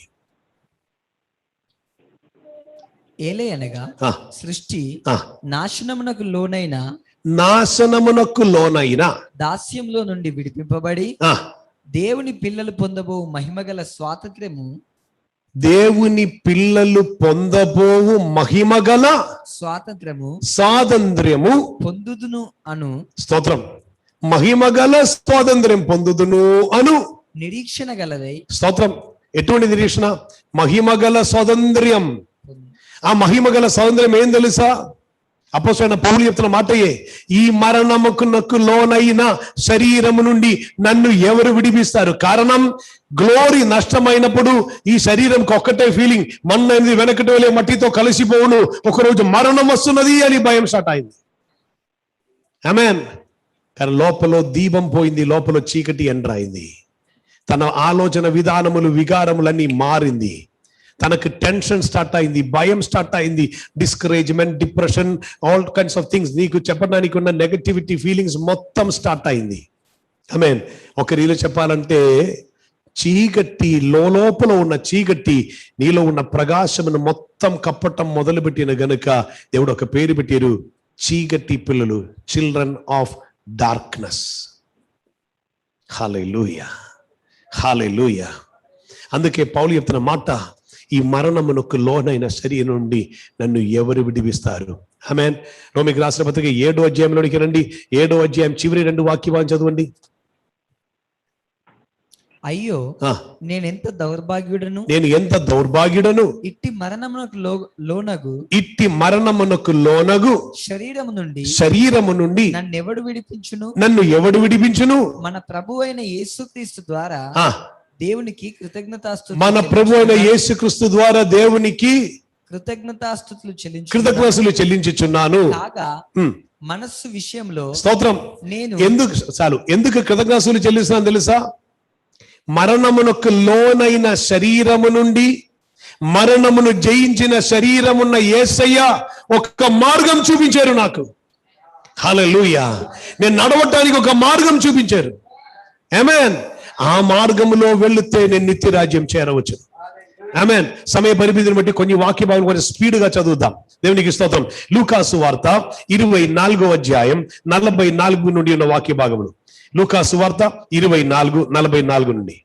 ఏలయనగా సృష్టి నాశనమునకు లోనైన దాస్యంలో నుండి విడిపింపబడి దేవుని పిల్లలు పొందబో మహిమగల స్వాతంత్ర్యము, దేవుని పిల్లలు పొందబోవు మహిమగల స్వాతంత్ర్యము పొందుదును అను. స్తోత్రం. మహిమగల స్వాతంత్ర్యం పొందుదును అను నిరీక్షణ గలదై. స్తోత్రం. ఎటువంటి నిరీక్షణ? మహిమగల స్వాతంత్ర్యం. ఆ మహిమగల స్వాతంత్ర్యం ఏం తెలుసా? అపోస్తలుడైన పౌలు చెప్తున్న మాటయే, ఈ మరణమునకు లోనైన శరీరము నుండి నన్ను ఎవరు విడిపిస్తారు? కారణం, గ్లోరీ నష్టమైనప్పుడు ఈ శరీరంకి ఒక్కటే ఫీలింగ్, మన్నది వెనకటి వెళ్ళే మట్టితో కలిసిపోవును, ఒకరోజు మరణం వస్తున్నది అని భయం స్టార్ట్ అయింది. ఆమేన్. కానీ లోపల దీపం పోయింది, లోపల చీకటి ఎంటర్ అయింది. తన ఆలోచన విధానములు వికారములన్నీ మారింది. తనకు టెన్షన్ స్టార్ట్ అయింది, భయం స్టార్ట్ అయింది, discouragement, depression, all kinds of things, నీకు చెప్పడానికి ఉన్న నెగటివిటీ ఫీలింగ్స్ మొత్తం స్టార్ట్ అయింది. ఆమేన్. ఒక రీలో చెప్పాలంటే, చీకటి లోపల ఉన్న చీకటి నీలో ఉన్న ప్రకాశమును మొత్తం కప్పటం మొదలుపెట్టిన గనుక దేవుడు ఒక పేరు పెట్టారు, చీకటి పిల్లలు, చిల్డ్రన్ ఆఫ్ డార్క్నెస్. హల్లెలూయా, హల్లెలూయా. అందుకే పౌలు చెప్తున్న మాట, ఈ మరణమునకు లోనైన శరీరం నుండి నన్ను ఎవరు విడిపిస్తారు? ఆమేన్. రోమికి రాసిన పత్రిక 7వ అధ్యాయంలోనికి రండి. 7వ అధ్యాయం చివరి 2 వాక్యాలను చదవండి. అయ్యో, నేనెంత దౌర్భాగ్యుడను, నేను ఎంత దౌర్భాగ్యుడను, ఇట్టి మరణమునకు లోనగు, ఇట్టి మరణమునకు లోనగు శరీరము నుండి నన్నెవడు విడిపించును? నన్ను ఎవడు విడిపించును? మన ప్రభు అయిన యేసుక్రీస్తు ద్వారా దేవునికి కృతజ్ఞతాస్తుతులు, మన ప్రభు అయిన యేసుక్రీస్తు ద్వారా దేవునికి కృతజ్ఞతాస్తుతులు చెల్లించుచున్నాను. కాగా మనస్సు విషయంలో, స్తోత్రం, ఎందుకు కృతజ్ఞతాస్తుతులు చెల్లిస్తున్నాను తెలుసా? మరణమునకు లోనైన శరీరము నుండి మరణమును జయించిన శరీరమున్న యేసయ్య ఒక్క మార్గం చూపించారు నాకు. హల్లెలూయా. నేను నడవటానికి ఒక మార్గం చూపించారు. ఆమేన్. ఆ మార్గములో వెళితే నేను నిత్య రాజ్యం చేరవచ్చు. ఆమేన్. సమయ పరిమితిని బట్టి కొన్ని వాక్య భాగాలు కొంచెం స్పీడ్ గా చదువుదాం. దేవునికి స్తోత్రం. లూకాసు వార్త 24వ అధ్యాయం 44 నుండి ఉన్న వాక్య భాగములు. లూకాసు వార్త 24:44 నుండి.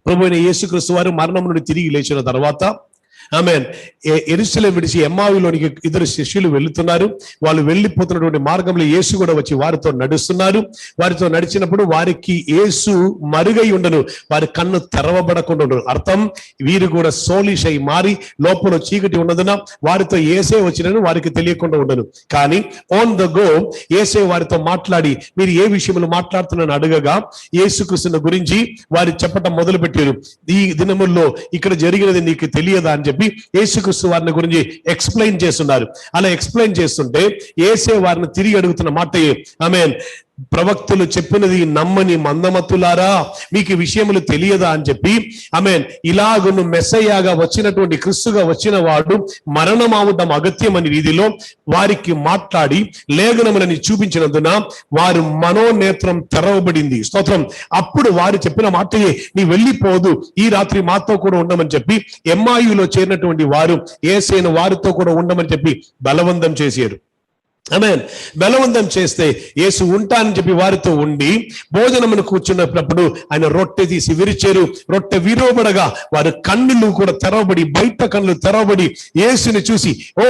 ప్రభువైన యేసుక్రీస్తు వారు మరణం నుండి తిరిగి లేచిన తర్వాత ఆమేన్, యెరూషలేము విడిచి ఎమ్మావులోనికి 2 శిష్యులు వెళ్తున్నారు. వాళ్ళు వెళ్ళిపోతున్నటువంటి మార్గంలో యేసు కూడా వచ్చి వారితో నడుస్తున్నారు. వారితో నడిచినప్పుడు వారికి యేసు మరుగై ఉండను, వారి కన్ను తెరవబడకుండా ఉండను. అర్థం, వీరు కూడా సోలిష్ అయి మారి లోపల చీకటి ఉన్నదన వారితో యేసే వచ్చినను వారికి తెలియకుండా ఉండను. కానీ ఆన్ ద గో యేసే వారితో మాట్లాడి, మీరు ఏ విషయంలో మాట్లాడుతున్నారని అడగగా యేసుక్రీస్తుని గురించి వారి చెప్పటం మొదలు పెట్టారు. ఈ దినముల్లో ఇక్కడ జరిగినది నీకు తెలియదా అని చెప్పి యేసుక్రీస్తు వారిని గురించి ఎక్స్ప్లెయిన్ చేస్తున్నారు. అలా ఎక్స్ప్లెయిన్ చేస్తుంటే యేసే వారిని తిరిగి అడుగుతున్న మాటయే, ఆమేన్, ప్రవక్తలు చెప్పినది నమ్మని మందమతులారా, మీకు విషయములు తెలియదా అని చెప్పి, ఆమేన్, ఇలాగును మెస్సయ్యగా వచ్చినటువంటి క్రీస్తుగా వచ్చిన వాడు మరణం అవడం అగత్యమని రీతిలో వారికి మాట్లాడి లేఖనములని చూపించినందున వారు మనోనేత్రం తెరవబడింది. స్తోత్రం. అప్పుడు వారు చెప్పిన మాటయే, నీ వెళ్ళిపోదు, ఈ రాత్రి మాతో కూడా ఉండమని చెప్పి ఎమ్మాయిలో చేరినటువంటి వారు యేసేను వారితో కూడా ఉండమని చెప్పి బలవంతం చేశారు. ఆమేన్. బలవంతం చేస్తే యేసు ఉంటానని చెప్పి వారితో ఉండి భోజనమును కూర్చున్నప్పుడు ఆయన రొట్టె తీసి విరిచారు. రొట్టె విరోబడగా వారి కన్నులు కూడా తెరవబడి, బయట కన్నులు తెరవబడి యేసుని చూసి, ఓ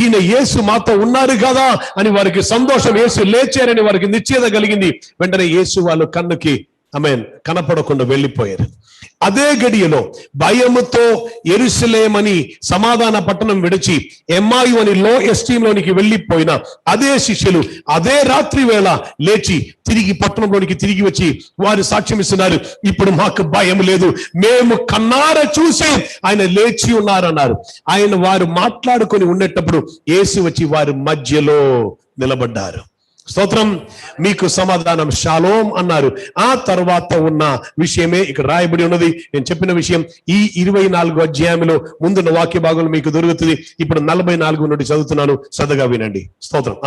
ఈయన యేసు మాతో ఉన్నారు కదా అని వారికి సంతోషం, యేసు లేచారని వారికి నిశ్చయత కలిగింది. వెంటనే యేసు వాళ్ళ కన్నుకి ఆమేన్ కనపడకుండా వెళ్ళిపోయారు. అదే గడియలో భయముతో యెరూషలేమని సమాధాన పట్టణం విడిచి ఎమ్మాయి అని లో ఎస్టీమ్ లోనికి వెళ్ళిపోయిన అదే శిష్యులు అదే రాత్రి వేళ లేచి తిరిగి పట్టణంలోనికి తిరిగి వచ్చి వారు సాక్ష్యం ఇస్తున్నారు, ఇప్పుడు మాకు భయం లేదు, మేము కన్నార చూసి ఆయన లేచి ఉన్నారన్నారు. ఆయన వారు మాట్లాడుకొని ఉండేటప్పుడు యేసు వచ్చి వారి మధ్యలో నిలబడ్డారు. స్తోత్రం. మీకు సమాధానం షాలోం అన్నారు. ఆ తర్వాత ఉన్న విషయమే ఇక్కడ రాయబడి ఉన్నది. నేను చెప్పిన విషయం ఈ 24వ అధ్యాయంలో ముందున్న వాక్య భాగంలో మీకు దొరుకుతుంది. ఇప్పుడు 44 నుండి చదువుతున్నాను, శ్రద్ధగా వినండి. స్తోత్రం.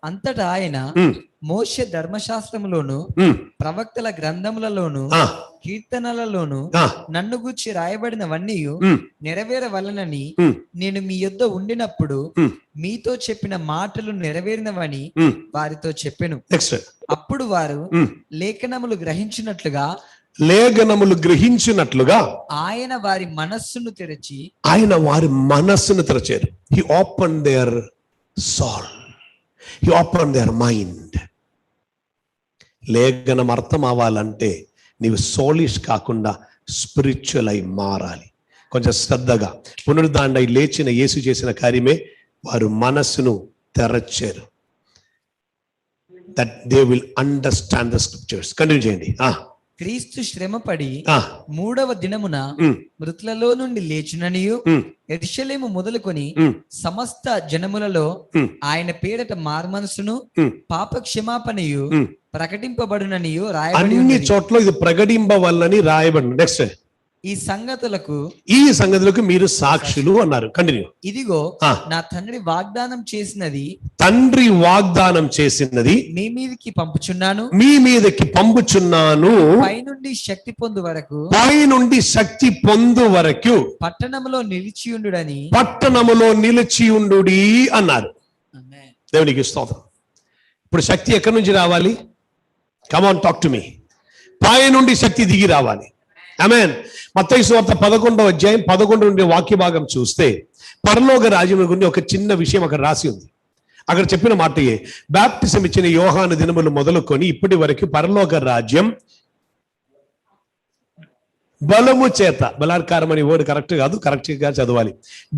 అంతటా ఆయన మోషే ధర్మశాస్త్రములోను ప్రవక్తల గ్రంథములలోను కీర్తనలలోను నన్ను గూర్చి రాయబడినవన్నీ నెరవేరవలనని నేను మీ యొద్ద ఉండినప్పుడు మీతో చెప్పిన మాటలు నెరవేరినవని వారితో చెప్పెను. అప్పుడు వారు లేఖనములు గ్రహించినట్లుగా ఆయన వారి మనస్సును తెరచారు. He opened their soul. He opened their mind. లేఖనం అర్థం అవ్వాలంటే నీవు సోలిష్ కాకుండా స్పిరిచువల్ అయి మారాలి. కొంచెం శ్రద్ధగా పునరుద్ధారణ లేచిన యేసు చేసిన కార్యమే వారు మనస్సును తెరచారు. That they will understand the scriptures. Continue చేయండి. క్రీస్తు శ్రమపడి 3వ దినమున మృతులలో నుండి లేచుననియు యెరూషలేము మొదలుకొని సమస్త జనములలో ఆయన పేరట మారుమనసును పాప క్షమాపణయు ప్రకటింపబడుననియు రాయబడి అన్ని ఉన్నది. చోట్ల ఇది ప్రకటింపవల్లని రాయబడి. నెక్స్ట్, ఈ సంగతులకు మీరు సాక్షులు అన్నారు. కంటిన్యూ. ఇదిగో నా తండ్రి వాగ్దానం చేసినది, తండ్రి వాగ్దానం చేసినది మీ మీదకి పంపుచున్నాను, మీ మీదకి పంపుచున్నాను, పైనుండి శక్తి పొందు వరకు, పైనుండి శక్తి పొందు వరకు పట్టణములో నిలిచియుండుడని, పట్టణములో నిలిచియుండుడి అన్నారు. దేవునికి స్తోత్రం. ఇప్పుడు శక్తి ఎక్కడి నుంచి రావాలి? Come on, talk to me. పైనుండి శక్తి దిగి రావాలి. ఆమేన్. మత్తయి సువార్త 11వ అధ్యాయం 11 నుండి వాక్య భాగం చూస్తే పరలోక రాజ్యం గురించి ఒక చిన్న విషయం అక్కడ రాసి ఉంది. అక్కడ చెప్పిన మాటయే, బాప్టిజం ఇచ్చిన యోహాను దినములు మొదలుకొని ఇప్పటి వరకు పరలోక రాజ్యం బలము చేత, బలాత్కారం అనే వర్డ్ కరెక్ట్ కాదు, కరెక్ట్ గా చదవాలి,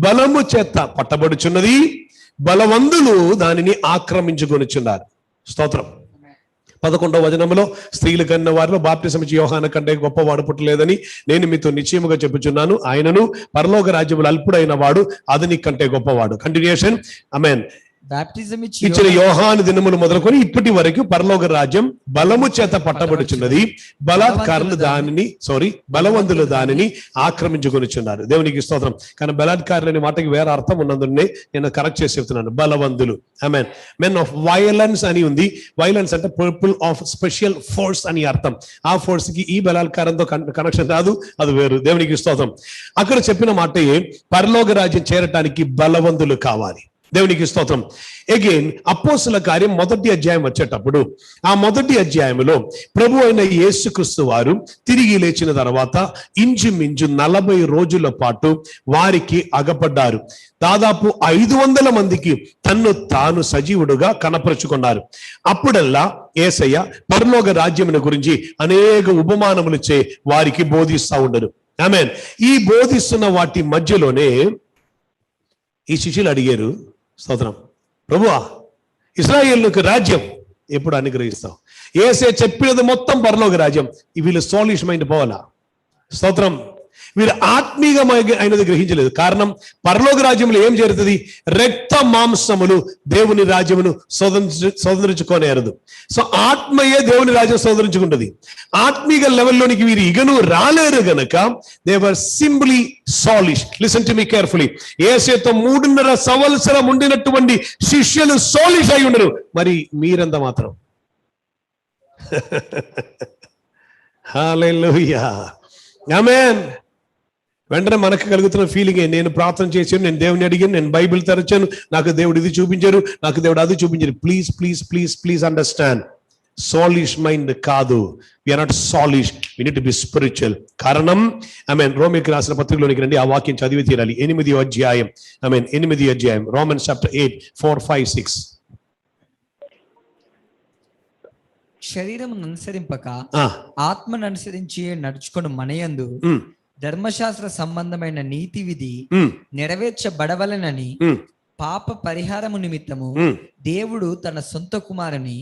బలము చేత పట్టబడుచున్నది, బలవంతులు దానిని ఆక్రమించుకొనిచున్నారు. స్తోత్రం. 11వ వచనంలో స్త్రీలు కన్న వారిలో బాప్టిజం ఇచ్చి యోహాను కంటే గొప్పవాడు పుట్టలేదని నేను మీతో నిశ్చయముగా చెప్పుచున్నాను, ఆయనను పరలోక రాజ్యములు అల్పుడైన వాడు అతని కంటే గొప్పవాడు. కంటిన్యూషన్. ఆమేన్. బాప్టిజం ఇచ్చిన యోహాను దినములు మొదలుకొని ఇప్పటి వరకు పరలోక రాజ్యం బలము చేత పట్టబడుచున్నది, బలవంతులు దానిని ఆక్రమించుకొనిచున్నారు. దేవునికి స్తోత్రం. కానీ బలాత్కారులు అనే మాటకి వేరే అర్థం ఉన్నందునే నేను కరెక్ట్ చేసి చెప్తున్నాను. బలవంతులు. ఆమేన్. మెన్ ఆఫ్ వైలెన్స్ అని ఉంది. వైలెన్స్ అంటే పీపుల్ ఆఫ్ స్పెషల్ ఫోర్స్ అని అర్థం. ఆ ఫోర్స్ కి ఈ బలాత్కారంతో కనెక్షన్ రాదు, అది వేరు. దేవునికి స్తోత్రం. అక్కడ చెప్పిన మాట పరలోక రాజ్యం చేరటానికి బలవంతులు కావాలి. దేవునికి స్తోత్రం. అగైన్ అపోస్తుల కార్యం 1వ అధ్యాయం వచ్చేటప్పుడు ఆ 1వ అధ్యాయంలో ప్రభు అయిన యేసుక్రీస్తు వారు తిరిగి లేచిన తర్వాత ఇంచుమించు 40 రోజుల పాటు వారికి అగపడ్డారు. దాదాపు 500 మందికి తన్ను తాను సజీవుడుగా కనపరుచుకున్నారు. అప్పుడల్లా యేసయ్య పరలోక రాజ్యమును గురించి అనేక ఉపమానములు వారికి బోధిస్తా ఉండరు. ఆమేన్. ఈ బోధిస్తున్న వాటి మధ్యలోనే ఈ శిష్యులు అడిగారు, స్తోత్రం, ప్రభువా ఇశ్రాయేలుకు రాజ్యం ఎప్పుడు అనుగ్రహిస్తావు? యేసే చెప్పినది మొత్తం పరలోక రాజ్యం. వీళ్ళు సోలిష్ మైండ్ పోవాలా? స్తోత్రం. వీరు ఆత్మీయమైనది గ్రహించలేదు. కారణం, పరలోక రాజ్యంలో ఏం జరుగుతుంది? రక్త మాంసములు దేవుని రాజ్యమును స్వతంత్రించుకోనేరదు. సో ఆత్మయే దేవుని రాజ్యం స్వతంత్రించుకుంటుంది. ఆత్మీయ లెవెల్లోనికి వీరు ఇగను రాలేరు గనక they were simply soulish. Listen to me carefully. యేసుతో 3.5 సంవత్సరం ఉండినటువంటి శిష్యులు సాలిష్ అయి ఉండరు. మరి మీరంత మాత్రం. హల్లెలూయా. ఆమేన్. వెంటనే మనకు కలుగుతున్న ఫీలింగ్, నేను ప్రార్థన చేశాను, నేను దేవుని అడిగాను, నేను బైబిల్ తెరచాను, నాకు దేవుడు ఇది చూపించారు, నాకు దేవుడు అది చూపించారు. Please please please please understand, soulish mind కాదు. We are not soulish, we need to be spiritual. కారణం, ఆమేన్, రోమికి రాసిన పత్రికలోనికి రండి, ఆ వాక్యం చదివి తీరాలి. 8వ అధ్యాయం, ఆమేన్, 8వ అధ్యాయం, రోమన్స్ చాప్టర్ 8, 4, 5, 6. శరీరమును అనుసరింపక ఆత్మను అనుసరించి నడుచుకొని మనయందు ధర్మశాస్త్ర సంబంధమైన నీతి విధి నెరవేర్చబడవలనని పాప పరిహారము నిమిత్తము దేవుడు తన సొంత కుమారుని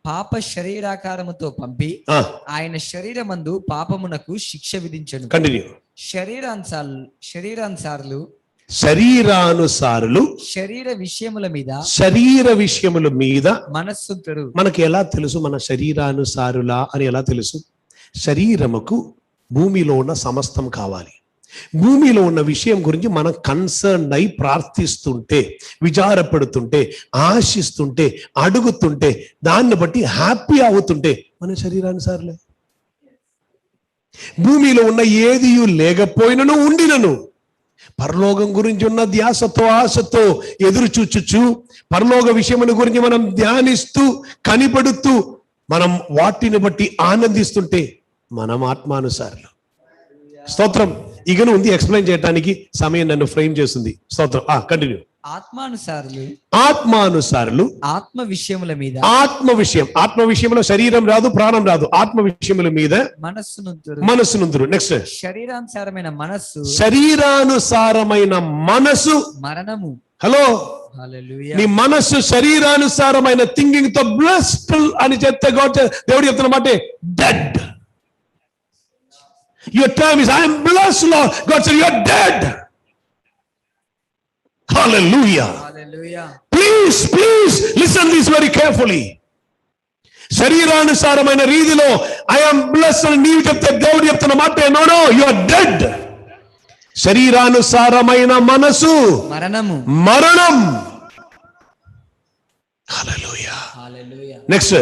పాప శరీరాకారముతో పంపి ఆయన శరీరమందు పాపమునకు శిక్ష విధించను. శరీరానుసారులు శరీర విషయముల మీద మనస్సుంటరు. మనకి ఎలా తెలుసు మన శరీరానుసారులా అని? ఎలా తెలుసు? శరీరముకు భూమిలో ఉన్న సమస్తం కావాలి. భూమిలో ఉన్న విషయం గురించి మనం కన్సర్న్ అయి ప్రార్థిస్తుంటే, విచారపడుతుంటే, ఆశిస్తుంటే, అడుగుతుంటే, దాన్ని బట్టి హ్యాపీ అవుతుంటే మన శరీరానుసారులే. భూమిలో ఉన్న ఏది లేకపోయినను ఉండినను పరలోకం గురించి ఉన్న ధ్యాసతో, ఆశతో ఎదురు చూచుచు, పరలోక విషయముల గురించి మనం ధ్యానిస్తూ, కనిపడుతూ, మనం వాటిని బట్టి ఆనందిస్తుంటే మనం ఆత్మానుసారులు. స్తోత్రం. ఇగను ఉంది, ఎక్స్ప్లెయిన్ చేయడానికి సమయం నన్ను ఫ్రేమ్ చేస్తుంది. స్తోత్రం. కంటిన్యూ. ఆత్మానుసారులు ఆత్మానుసారులు ఆత్మ విషయముల మీద ఆత్మ విషయంలో శరీరం రాదు, ప్రాణం రాదు, ఆత్మ విషయముల మీద మనస్సునుందురు. నెక్స్ట్, శరీరానుసారమైన మనసు మరణము. హలో, నీ మనస్సు శరీరానుసారమైన థింకింగ్ తో బ్లెస్డ్ అని చెప్తే దేవుడు చెప్తున్న మాట dead. Your term is I am blessed, Lord. God said you are dead. Hallelujah. Please listen this very carefully. శరీరానుసారమైన రీతిలో I am blessed అని నీవు చెప్తే దేవుడు చెప్తున్న మాట no, you are dead. శరీరానుసారమైన మనసు మరణం. Hallelujah. నెక్స్ట్,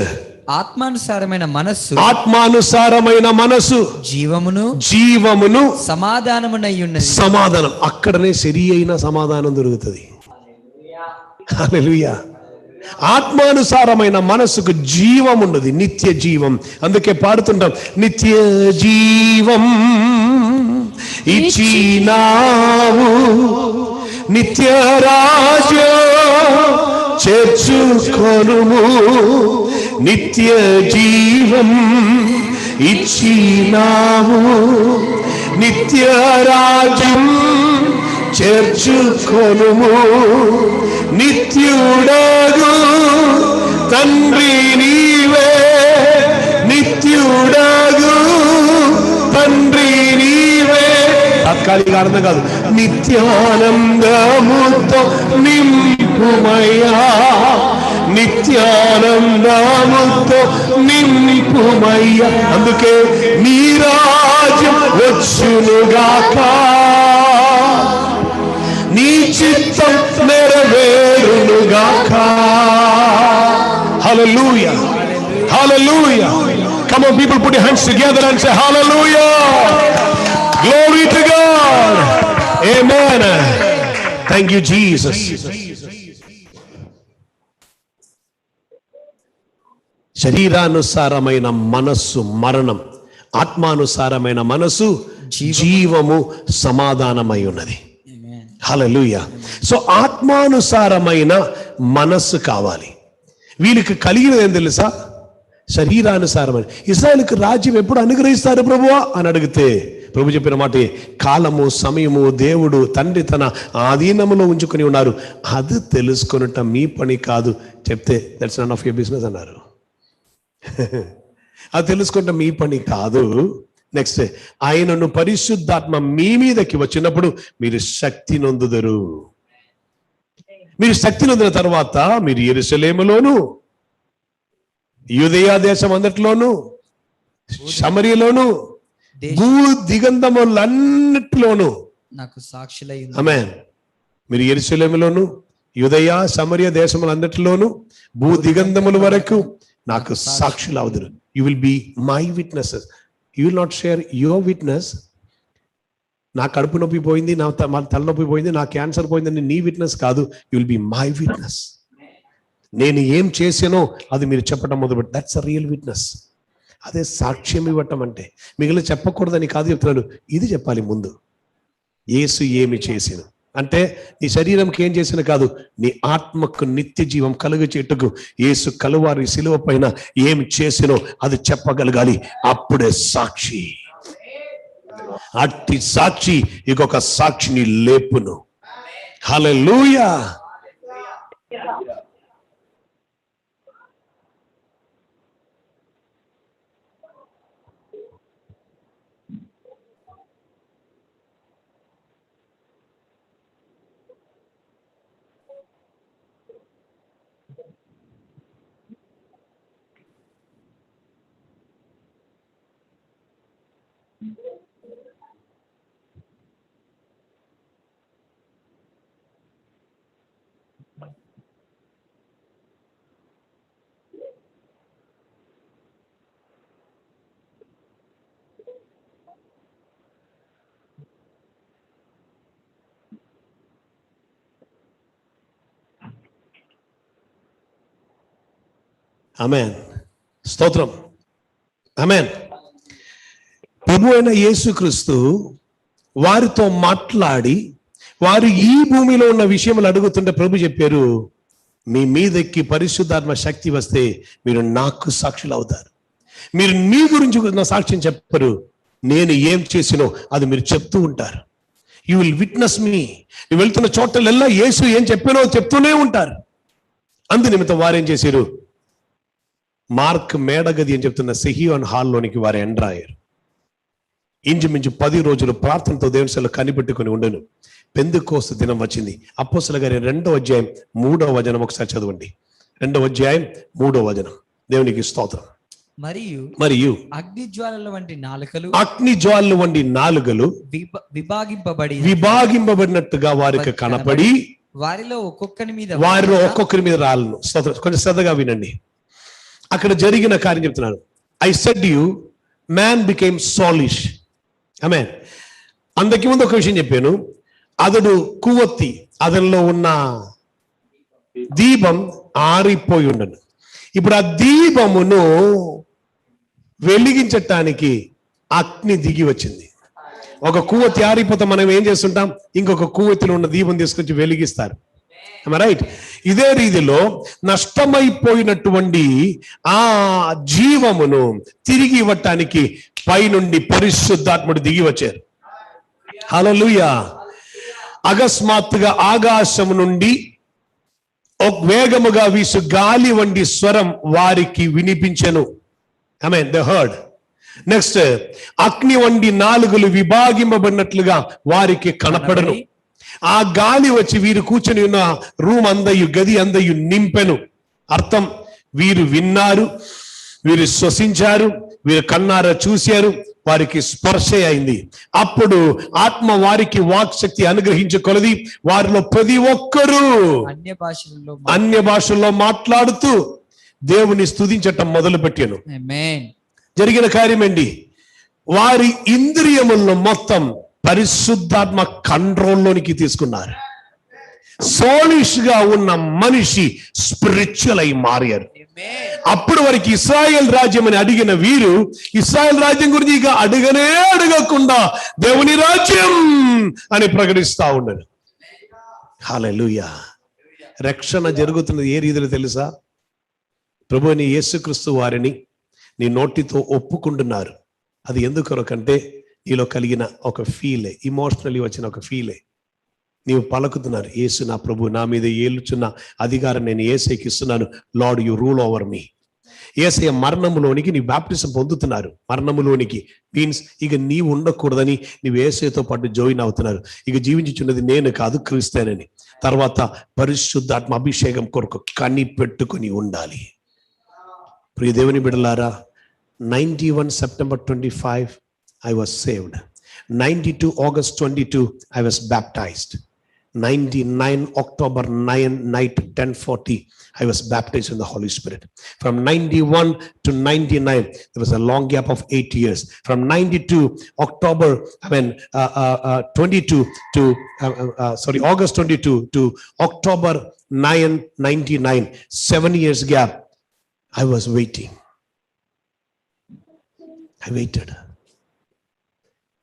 ఆత్మానుసారమైన మనస్సు జీవమును సమాధానమునయ్యున్నది. సమాధానం అక్కడనే సరి అయిన సమాధానం దొరుకుతుంది. హల్లెలూయా. ఆత్మానుసారమైన మనసుకు జీవం ఉన్నది, నిత్య జీవం. అందుకే పాడుతుంటాం, నిత్య జీవం ఇచ్చినావు, నిత్య రాజు చేర్చుకొనుము, నిత్య జీవం ఇచ్చినావు, నిత్య రాజ్యం చేర్చుకొనుము, నిత్యుడగు తండ్రి నీవే, నిత్యుడగు తండ్రి నీవే. తాత్కాలిక అర్థం కాదు, నిత్యానందముతో నింపుమయ్యా, నిత్యానందముతో నింపుమయ్యా. అందుకే నీ రాజ్యం వచ్చునుగాక, నీ చిత్తం నెరవేరునుగాక. Hallelujah. Hallelujah. Come on people, put your hands together and say hallelujah. Glory to God. Amen. Thank you Jesus. శరీరానుసారమైన మనస్సు మరణం, ఆత్మానుసారమైన మనసు జీవము సమాధానమై ఉన్నది. హల్లెలూయా. సో ఆత్మానుసారమైన మనస్సు కావాలి. వీళ్ళకి కలిగినది ఏం తెలుసా? శరీరానుసారమైన. ఇశ్రాయేలుకు రాజ్యం ఎప్పుడు అనుగ్రహిస్తారు ప్రభువా అని అడిగితే ప్రభు చెప్పిన మాట, కాలము సమయము దేవుడు తండ్రి తన ఆధీనములో ఉంచుకొని ఉన్నారు, అది తెలుసుకొనుట మీ పని కాదు. చెప్తే that's none of your business అన్నారు. అది తెలుసుకుంటే మీ పని కాదు. నెక్స్ట్, ఆయనను పరిశుద్ధాత్మ మీ మీదకి వచ్చినప్పుడు మీరు శక్తి నొందుదరు. మీరు శక్తి నొందిన తర్వాత మీరు యెరూషలేములోను, యూదయ దేశం అంతట్లోను, సమరియలోను, భూ దిగంధములన్నిటిలోను నాకు సాక్షులై ఉన్నారు. ఆమేన్. మీరు యెరూషలేములోను, యూదయ సమరియ దేశములందరిలోను, భూ దిగంధముల వరకు నాకు సాక్షులు అవుదురు. You will be my witnesses. You will not share your witness. నా కడుపు నొప్పి పోయింది, నా తలనొప్పి పోయింది, నా క్యాన్సర్ పోయిందని నీ విట్నెస్ కాదు. You will be my witness. నేను ఏం చేసానో అది మీరు చెప్పడం మొదలుపెట్టి, దట్స్ అ రియల్ విట్నెస్. అదే సాక్ష్యం ఇవ్వటం అంటే. మిగిలిన చెప్పకూడదని కాదు చెప్తున్నాను, ఇది చెప్పాలి ముందు. యేసు ఏమి చేసిను అంటే నీ శరీరంకి ఏం చేసిన కాదు, నీ ఆత్మకు నిత్య జీవం కలుగ చేటుకు యేసు కలువారి శిలువ పైన ఏం చేసినో అది చెప్పగలగాలి. అప్పుడే సాక్షి. అట్టి సాక్షి ఇంకొక సాక్షిని లేపును. హల్లెలూయా. ఆమేన్. స్తోత్రం. ఆమేన్. ప్రభు అయిన యేసుక్రీస్తు వారితో మాట్లాడి వారు ఈ భూమిలో ఉన్న విషయములు అడుగుతుంటే ప్రభు చెప్పారు, మీ మీదకి పరిశుద్ధాత్మ శక్తి వస్తే మీరు నాకు సాక్షులు అవుతారు. మీరు మీ గురించి నా సాక్ష్యం చెప్పరు, నేను ఏం చేసినో అది మీరు చెప్తూ ఉంటారు. యూ విల్ విట్నెస్ మీ. నువ్వు వెళ్తున్న చోటలెల్లా యేసు ఏం చెప్పానో చెప్తూనే ఉంటారు. అందు నిమిత్తం వారేం చేశారు, మార్క్ మేడగది అని చెప్తున్న సెహియోన్ హాల్లోనికి వారు ఎంటర్ అయ్యారు. ఇంచుమించు 10 రోజులు ప్రార్థనతో దేవుని సన్నిధిలో కనిపెట్టుకుని ఉండను. పెంతెకోస్తు దినం వచ్చింది. అపోస్తలుల కార్యం 2వ అధ్యాయం 3వ వచనం ఒకసారి చదవండి. 2వ అధ్యాయం 3వ వచనం. దేవునికి స్తోత్రం. మరియు అగ్నిజ్వాలల వంటి నాలుకలు, అగ్నిజ్వాలల వంటి నాలుకలు విభాగింపబడినట్టుగా వారికి కనపడి వారిలో ఒక్కొక్కరి మీద రాళ్ళను. స్తోత్రం. కొంచెం శ్రద్ధగా వినండి. అక్కడ జరిగిన కార్యం చెప్తున్నాను. I said you man became selfish. Amen. అందరికి ముందు ఒక విషయం చెప్పాను. అతడు కువత్తి, అతనిలో ఉన్న దీపం ఆరిపోయి ఉండను. ఇప్పుడు ఆ దీపమును వెలిగించటానికి అగ్ని దిగి వచ్చింది. ఒక కువత్తి ఆరిపోతే మనం ఏం చేస్తుంటాం, ఇంకొక కువత్తిలో ఉన్న దీపం తీసుకొచ్చి వెలిగిస్తారు. రైట్. ఇదే రీతిలో నష్టమైపోయినటువంటి ఆ జీవమును తిరిగి ఇవ్వటానికి పైనుండి పరిశుద్ధాత్ముడు దిగి వచ్చారు. హల్లెలూయా. అకస్మాత్తుగా ఆకాశం నుండి ఒక వేగముగా వీసు గాలి వంటి స్వరం వారికి వినిపించెను. ఆమేన్. They heard. నెక్స్ట్, అగ్ని వంటి నాలుకలు విభాగింపబడినట్లుగా వారికి కనపడను. ఆ గాలి వచ్చి వీరు కూర్చొని ఉన్న రూమ్ అందయు, గది అందయు నింపెను. అర్థం, వీరు విన్నారు, వీరు శ్వసించారు, వీరు కన్నారా చూశారు, వారికి స్పర్శ అయింది. అప్పుడు ఆత్మ వారికి వాక్ శక్తి అనుగ్రహించుకొలది వారిలో ప్రతి ఒక్కరూ అన్య భాషల్లో మాట్లాడుతూ దేవుని స్తుతించటం మొదలు పెట్టాను. జరిగిన కార్యం ఏంటి, వారి ఇంద్రియములను మొత్తం పరిశుద్ధాత్మ కంట్రోల్లోనికి తీసుకున్నారు. సోలిష్ గా ఉన్న మనిషి స్పిరిచువల్ అయి మారారు. అప్పుడు వరకు ఇశ్రాయేల్ రాజ్యం అని అడిగిన వీరు ఇశ్రాయేల్ రాజ్యం గురించి ఇక అడగకుండా దేవుని రాజ్యం అని ప్రకటిస్తా ఉన్నాడు. హల్లెలూయా. రక్షణ జరుగుతున్నది ఏ రీతిలో తెలుసా? ప్రభువుని యేసుక్రీస్తు వారిని నీ నోటితో ఒప్పుకుంటున్నారు. అది ఎందుకొరకంటే నీలో కలిగిన ఒక ఫీలే, ఇమోషనల్లీ వచ్చిన ఒక ఫీలే. నీవు పలుకుతున్నారు, యేసు నా ప్రభు, నా మీద ఏలుచున్న అధికారం నేను యేసయ్యకి ఇస్తున్నాను. లార్డ్, యు రూల్ ఓవర్ మీ. యేసయ్య మరణములోనికి నీ బాప్టిజం పొందుతున్నారు. మరణములోనికి మీన్స్ ఇక నీవు ఉండకూడదని నీవు యేసయ్యతో పాటు జాయిన్ అవుతున్నారు. ఇక జీవించుచున్నది నేను కాదు, క్రీస్తేనని. తర్వాత పరిశుద్ధాత్మ అభిషేకం కొరకు కనిపెట్టుకొని ఉండాలి. ప్రియ దేవుని బిడ్డలారా, 91 September 25 I was saved. 92 August 22 I was baptized. 99 October 9 night 10:40 I was baptized in the Holy Spirit. From 91 to 99 there was a long gap of 8 years. From 92 October 22 to August 22 to October 9 99, 7 years gap. I was waiting. I waited.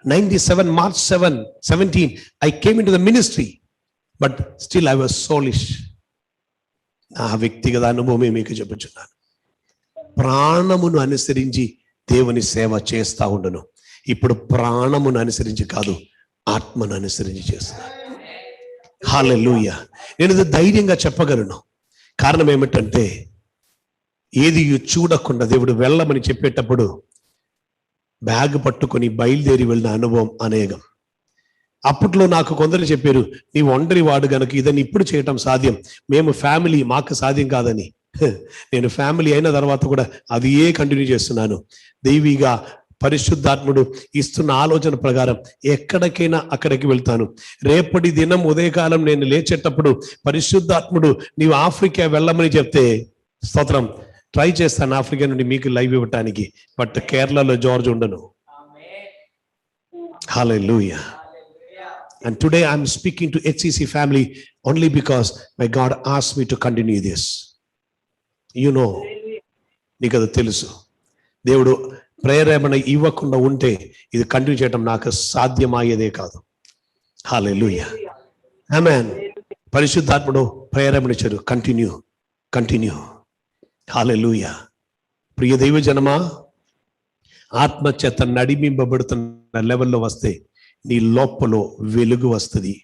97 March 17 I came into the ministry, but still I was soulish. నా వ్యక్తిగత అనుభవమే మీకు చెప్పుచున్నాను. ప్రాణమును అనుసరించి దేవుని సేవ చేస్తా ఉండను. ఇప్పుడు ప్రాణమును అనుసరించి కాదు, ఆత్మను అనుసరించి చేస్తున్నాను. హల్లెలూయా. నేను ఇది ధైర్యంగా చెప్పగలను. కారణం ఏమిటంటే, ఏది చూడకుండా దేవుడు వెళ్ళమని చెప్పేటప్పుడు బ్యాగ్ పట్టుకొని బయలుదేరి వెళ్ళిన అనుభవం అనేకం. అప్పట్లో నాకు కొందరు చెప్పారు, నీ ఒంటరి వాడు గనుక ఇదని ఇప్పుడు చేయటం సాధ్యం, మేము ఫ్యామిలీ, మాకు సాధ్యం కాదని. నేను ఫ్యామిలీ అయిన తర్వాత కూడా అది కంటిన్యూ చేస్తున్నాను. దైవిగా పరిశుద్ధాత్ముడు ఇస్తున్న ఆలోచన ప్రకారం ఎక్కడికైనా అక్కడికి వెళ్తాను. రేపటి దినం ఉదయకాలం నేను లేచేటప్పుడు పరిశుద్ధాత్ముడు నీవు ఆఫ్రికా వెళ్ళమని చెప్తే, స్తోత్రం, ట్రై చేస్తాను ఆఫ్రికా నుండి మీకు లైవ్ ఇవ్వటానికి. బట్ కేరళలో జార్జ్ ఉండను. హల్లెలూయా. And today I'm speaking to HCC family only because my God asked me to continue this. You know, నీకు అది తెలుసు. దేవుడు ప్రేరేపణ ఇవ్వకుండా ఉంటే ఇది కంటిన్యూ చేయడం నాకు సాధ్యమయ్యేదే కాదు. హల్లెలూయా. ఆమేన్. పరిశుద్ధాత్ముడు ప్రేరేపణించారు, కంటిన్యూ. హల్లెలూయా. ప్రియ దైవజనమా, ఆత్మచేత నడిమింపబడుతున్న లెవెల్లో వస్తే నీ లోపల వెలుగు వస్తుంది.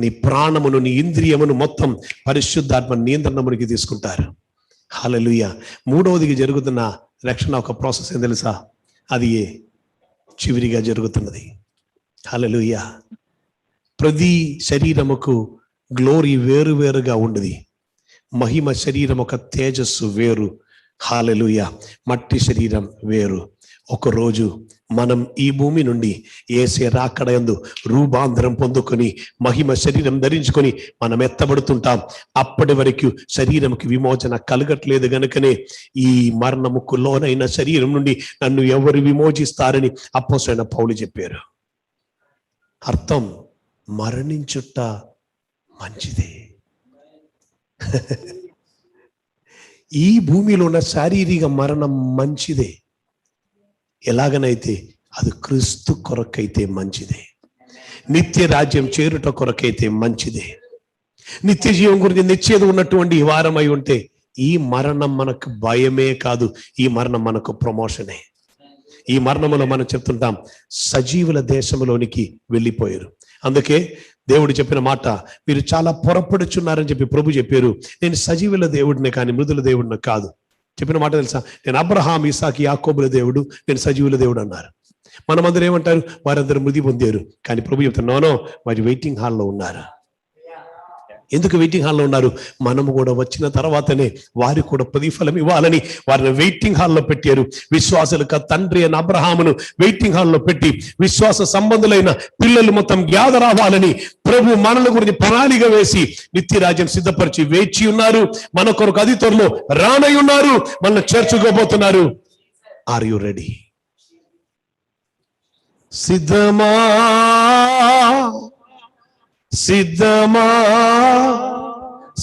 నీ ప్రాణమును, నీ ఇంద్రియమును మొత్తం పరిశుద్ధాత్మ నియంత్రణమునికి తీసుకుంటారు. హల్లెలూయా. మూడవదిగా జరుగుతున్న రక్షణ ఒక ప్రాసెస్ ఏం తెలుసా? అది చివరిగా జరుగుతున్నది. హల్లెలూయా. ప్రతి శరీరముకు గ్లోరీ వేరుగా ఉండదు. మహిమ శరీరం ఒక తేజస్సు వేరు. హల్లెలూయా. మట్టి శరీరం వేరు. ఒకరోజు మనం ఈ భూమి నుండి యేసే రాకడయందు రూపాంతరం పొందుకొని మహిమ శరీరం ధరించుకొని మనం ఎత్తబడుతుంటాం. అప్పటి వరకు శరీరంకి విమోచన కలగట్లేదు గనుకనే ఈ మరణముకు లోనైన శరీరం నుండి నన్ను ఎవరు విమోచిస్తారని అపోస్తలుడైన పౌలు చెప్పారు. అర్థం, మరణించుట మంచిదే. ఈ భూమిలో ఉన్న శారీరక మరణం మంచిదే. ఎలాగనైతే అది క్రీస్తు కొరకైతే మంచిదే. నిత్య రాజ్యం చేరుట కొరకైతే మంచిదే. నిత్య జీవం గురించి నిశ్చేది ఉన్నటువంటి ఈ వారమై ఉంటే ఈ మరణం మనకు భయమే కాదు, ఈ మరణం మనకు ప్రమోషనే. ఈ మరణములో మనం చెప్తుంటాం, సజీవుల దేశంలోనికి వెళ్ళిపోయారు. అందుకే దేవుడు చెప్పిన మాట, మీరు చాలా పొరపడుచున్నారని చెప్పి ప్రభు చెప్పారు. నేను సజీవుల దేవుడిని కానీ మృదుల దేవుడిని కాదు. చెప్పిన మాట తెలుసా? నేను అబ్రహాం, ఇసాకి, యాకోబుల దేవుడు, నేను సజీవుల దేవుడు అన్నారు. మనమందరూ ఏమంటారు? వారందరూ మృతి పొందారు. కానీ ప్రభు చెప్తున్నా, నో, వారి వెయిటింగ్ హాల్లో ఉన్నారు. ఎందుకు వెయిటింగ్ హాల్లో ఉన్నారు? మనము కూడా వచ్చిన తర్వాతనే వారి కూడా ప్రతిఫలం ఇవ్వాలని వారిని వెయిటింగ్ హాల్లో పెట్టారు. విశ్వాసులకు తండ్రి అయిన అబ్రహామును వెయిటింగ్ హాల్లో పెట్టి విశ్వాస సంబంధులైన పిల్లలు మొత్తం గ్యాదర్ అవ్వాలని ప్రభు మనల గురించి ప్రణాళిక వేసి నిత్యరాజ్యం సిద్ధపరిచి వేచి ఉన్నారు. మన కొరకు అతి త్వరలో రానై ఉన్నారు, మన చేర్చుకోబోతున్నారు. Are you ready? సిద్ధమా సిద్ధమా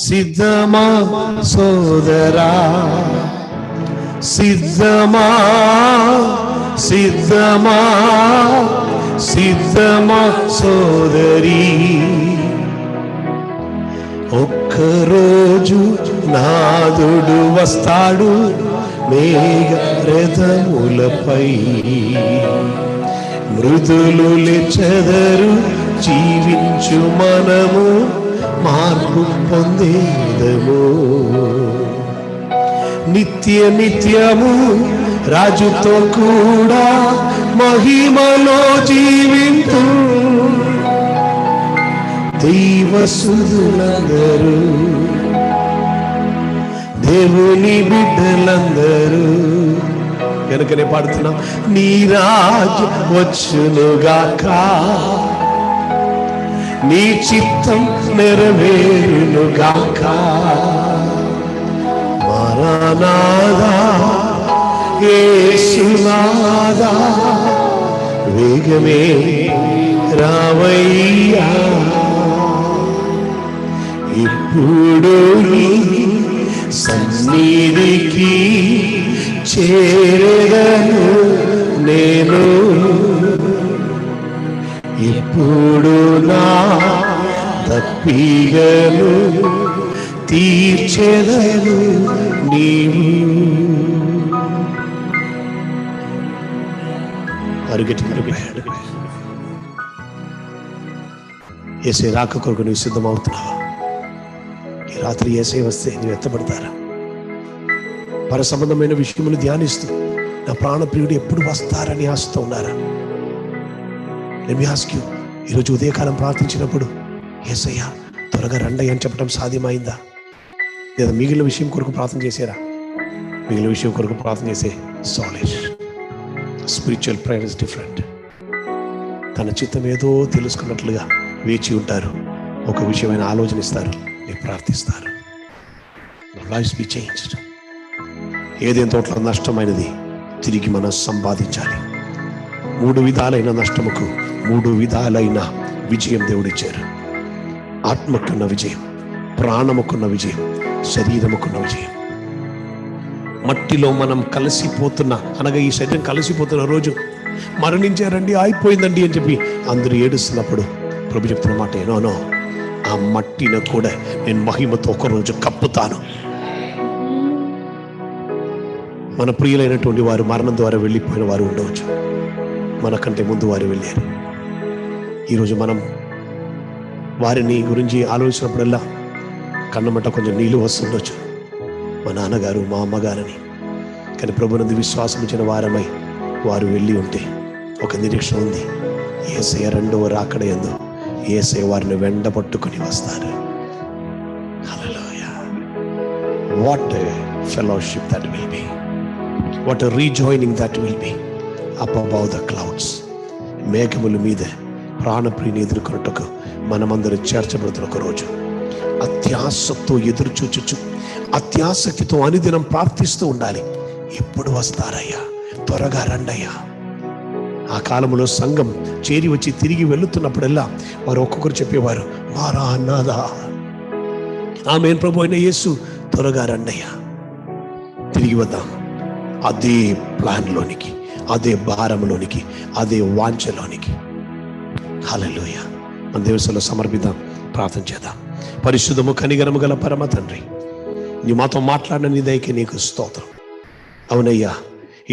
సిద్ధమా సోదరా, సిద్ధమా సిద్ధమా సిద్ధమా సోదరి. ఒక్కరోజు నాదుడు వస్తాడు మేఘ రథములపై, మృదులు లేచెదరు, జీవించు మనము మార్పు పొందేదము. నిత్యము రాజుతో కూడా మహిమలో జీవింతు. దైవసుదులందరూ, దేవుని బిడ్డలందరూ కనుకనే పాడుతున్నాం, నీ రాజ్యం వచ్చునుగాక, నీ చిత్తం నెరవేరునుగాక. మరణాదా యేసునాదా, వేగమే రావయ్యా, ఇప్పుడు నీ సన్నిధికి చేరను నేను. ఇప్పుడు నా తప్పిగను తీర్చెదను నీవు. అరుగెట్టిపోయాడు. యేసే రాక కొరకు నువ్వు సిద్ధమవుతున్నావా? ఈ రాత్రి యేసే వస్తే నువ్వు ఎత్తబడతారా? పర సంబంధమైన విషయములు ధ్యానిస్తూ నా ప్రాణప్రియుడు ఎప్పుడు వస్తారని ఆశతో ఉన్నారా? Let me ask you, ఈరోజు ఉదయకాలం ప్రార్థించినప్పుడు యేసయ్యా త్వరగా రండి అని చెప్పడం సాధ్యమైందా? లేదా మిగిలిన విషయం కొరకు ప్రార్థన చేశారా? మిగిలిన విషయం కొరకు ప్రార్థన చేసే solid spiritual prayer is different. తన చిత్తం ఏదో తెలుసుకున్నట్లుగా వేచి ఉంటారు. ఒక విషయమైన ఆలోచన ఇస్తారు, మీరు ప్రార్థిస్తారు. Lives be changed. ఏదేం తోట్ల నష్టమైనది తిరిగి మనం సంపాదించాలి. 3 విధాలైన నష్టముకు 3 విధాలైన విజయం దేవుడిచ్చారు. ఆత్మకున్న విజయం, ప్రాణముకున్న విజయం, శరీరముకున్న విజయం. మట్టిలో మనం కలిసిపోతున్న, అనగా ఈ శరీరం కలిసిపోతున్న రోజు మరణించారండి, అయిపోయిందండి అని చెప్పి అందరూ ఏడుస్తున్నప్పుడు ప్రభు చెప్తున్న మాట, నో, ఆ మట్టిని కూడా నేను మహిమతో ఒకరోజు కప్పుతాను. మన ప్రియులైనటువంటి వారు మరణం ద్వారా వెళ్ళిపోయిన వారు ఉండవచ్చు, మనకంటే ముందు వారు వెళ్ళారు. ఈరోజు మనం వారిని గురించి ఆలోచించినప్పుడల్లా కన్నమట కొంచెం నీళ్ళు వస్తుండొచ్చు, మా నాన్నగారు మా అమ్మగారని. కానీ ప్రభునందు విశ్వాసం ఇచ్చిన వారమై వారు వెళ్ళి ఉంటే ఒక నిరీక్షణ ఉంది. యేసయ్య రెండవ రాకడ యందు యేసయ్య వారిని వెంట పట్టుకుని వస్తారు. Hallelujah. What a fellowship that will be, what a rejoining that will be up above the clouds. మేఘముల మీద ప్రాణప్రియుని ఎదుర్కొన్నట్టుకు మనమందరూ చేర్చబడుతున్న ఒక రోజు. అత్యాసక్తితో ఎదురు చూచుచు అత్యాసక్తితో అనుదినం ప్రార్థిస్తూ ఉండాలి. ఎప్పుడు వస్తారయ్యా, త్వరగా రండయ్యా. ఆ కాలంలో సంఘం చేరి వచ్చి తిరిగి వెళుతున్నప్పుడల్లా వారు ఒక్కొక్కరు చెప్పేవారు, మారానాథా, ఆమేన్ ప్రభు అయిన యేసు, త్వరగా రండయ్యా, తిరిగి వద్దాం. అదే ప్లాన్లోనికి, అదే భారంలోనికి, అదే వాంఛలోనికి. హల్లెలూయా. మన దేవునిలో సమర్పిద్దాం, ప్రార్థన చేద్దాం. పరిశుద్ధము కనికరము గల పరమ తండ్రి, నీ మాతో మాట్లాడిన నీ దయకి నీకు స్తోత్రం. అవునయ్యా,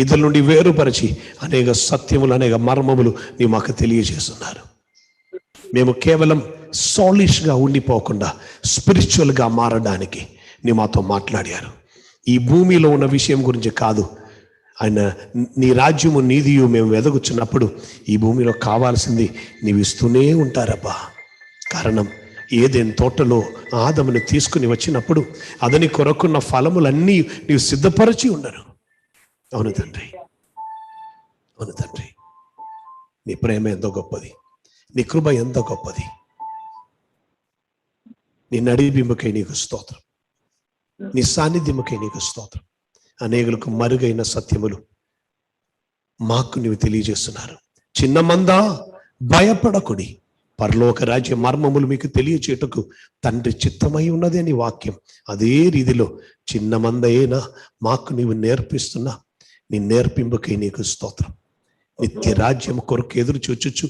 ఇద్దరి నుండి వేరుపరిచి అనేక సత్యములు, అనేక మర్మములు నీ మాకు తెలియజేస్తున్నారు. మేము కేవలం సాలిష్గా ఉండిపోకుండా స్పిరిచువల్గా మారడానికి నీ మాతో మాట్లాడారు. ఈ భూమిలో ఉన్న విషయం గురించి కాదు, ఆయన నీ రాజ్యము నీదియు మేము వెదగుచున్నప్పుడు ఈ భూమిలో కావాల్సింది నీవు ఇస్తూనే ఉంటారబ్బా. కారణం, ఏదైనా తోటలో ఆదమును తీసుకుని వచ్చినప్పుడు అతని కొరకున్న ఫలములన్నీ నీవు సిద్ధపరచి ఉండరు. అవును తండ్రి, అవును తండ్రి, నీ ప్రేమ ఎంతో గొప్పది, నీ కృప ఎంతో గొప్పది. నీ నడిబింబకై నీకు స్తోత్రం, నీ సాన్నిధ్యముకై నీకు స్తోత్రం. అనేకులకు మరుగైన సత్యములు మాకు నీవు తెలియజేస్తున్నారు. చిన్న మంద భయపడకుడి, పరలోక రాజ్య మర్మములు మీకు తెలియచేటకు తండ్రి చిత్తమై ఉన్నదే నీ వాక్యం. అదే రీతిలో చిన్న మంద అయినా మాకు నీవు నేర్పిస్తున్నా నీ నేర్పింపుకై నీకు స్తోత్రం. నిత్య రాజ్యం కొరకు ఎదురు చూచుచు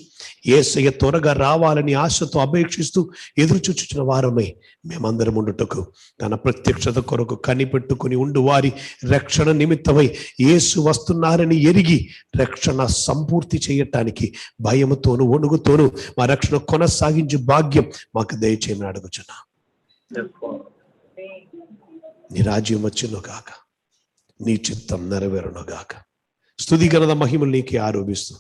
యేసయ్య త్వరగా రావాలని ఆశతో అపేక్షిస్తూ ఎదురు చూచుచున్న వారమై మేమందరం ఉండుటకు తన ప్రత్యక్షత కొరకు కనిపెట్టుకుని ఉండు వారి రక్షణ నిమిత్తమై యేసు వస్తున్నారని ఎరిగి రక్షణ సంపూర్తి చేయటానికి భయముతోను వణుగుతోను మా రక్షణ కొనసాగించే భాగ్యం మాకు దయచేయమని అడుగుచున్నా. నీ రాజ్యం వచ్చును గాక, నీ చిత్తం నెరవేరును గాక. స్తుతి ఘనత మహిమలు నీకే ఆరోపిస్తూ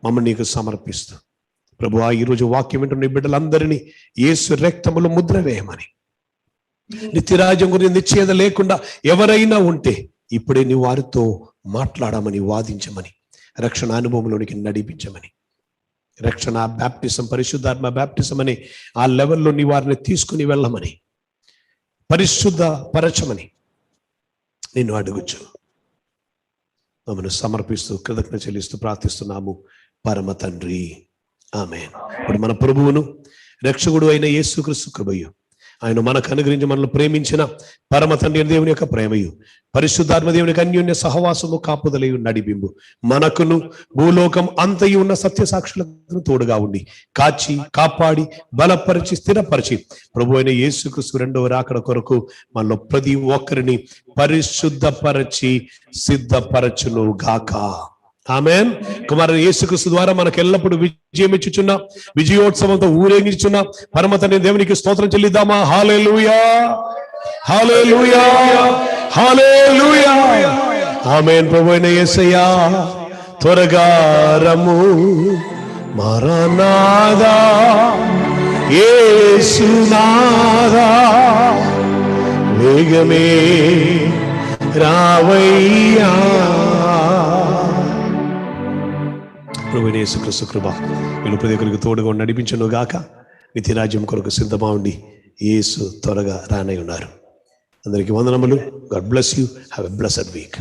మమ్మల్ని నీకు సమర్పిస్తూ ప్రభువా, ఈరోజు వాక్యం వింటున్న బిడ్డలందరినీ యేసు రక్తములో ముద్ర వేయమని, నిత్యరాజ్యం గురించి నిశ్చయత లేకుండా ఎవరైనా ఉంటే ఇప్పుడే నీ వారితో మాట్లాడమని, వాదించమని, రక్షణ అనుభవంలోనికి నడిపించమని, రక్షణ బ్యాప్టిజం, పరిశుద్ధాత్మ బ్యాప్టిజం అనే ఆ లెవెల్లో నీ వారిని తీసుకుని వెళ్ళమని, పరిశుద్ధ పరచమని నిన్ను అడుగుచు మమ్మల్ని సమర్పిస్తూ కృతజ్ఞత చెల్లిస్తూ ప్రార్థిస్తున్నాము పరమ తండ్రి, ఆమేన్. ఇప్పుడు మన ప్రభువును రక్షకుడు అయిన యేసుక్రీస్తు కృపయు, ఆయన మనకు అనుగ్రహించి మనల్ని ప్రేమించిన పరమ తండ్రి దేవుని యొక్క ప్రేమయు, పరిశుద్ధాత్మ దేవునికి అన్యోన్య సహవాసము కాపుదలయు నడిబింబు మనకును భూలోకం అంతయు ఉన్న సత్య సాక్షులకు తోడుగా ఉండి కాచి కాపాడి బలపరిచి స్థిరపరిచి ప్రభు అయిన యేసుక్రీస్తు రెండవ రాకడ కొరకు మనలో ప్రతి ఒక్కరిని పరిశుద్ధపరచి సిద్ధపరచును గాక. ఆమేన్. కుమారుడు యేసుక్రీస్తు ద్వారా మనకు ఎల్లప్పుడు విజయం ఇచ్చుచున్న, విజయోత్సవంతో ఊరేగించున్న పరమ తండ్రి దేవునికి స్తోత్రం చెల్లిద్దామా? హల్లెలూయా, హల్లెలూయా, హల్లెలూయా. ఆమేన్. ప్రభువైన యేసయ్యా త్వరగా రమ్ము, మారానాథా, యేసునాథా వేగమే రావయ్యా. ప్రభువైన యేసుక్రీస్తు కృప వీళ్ళు ప్రతి ఒక్కరికి తోడుగా నడిపించను గాక. నిత్యరాజ్యం కొరకు సిద్ధమా ఉండి యేసు త్వరగా రానై ఉన్నారు. అందరికీ వందనములు. God bless you. Have a blessed week.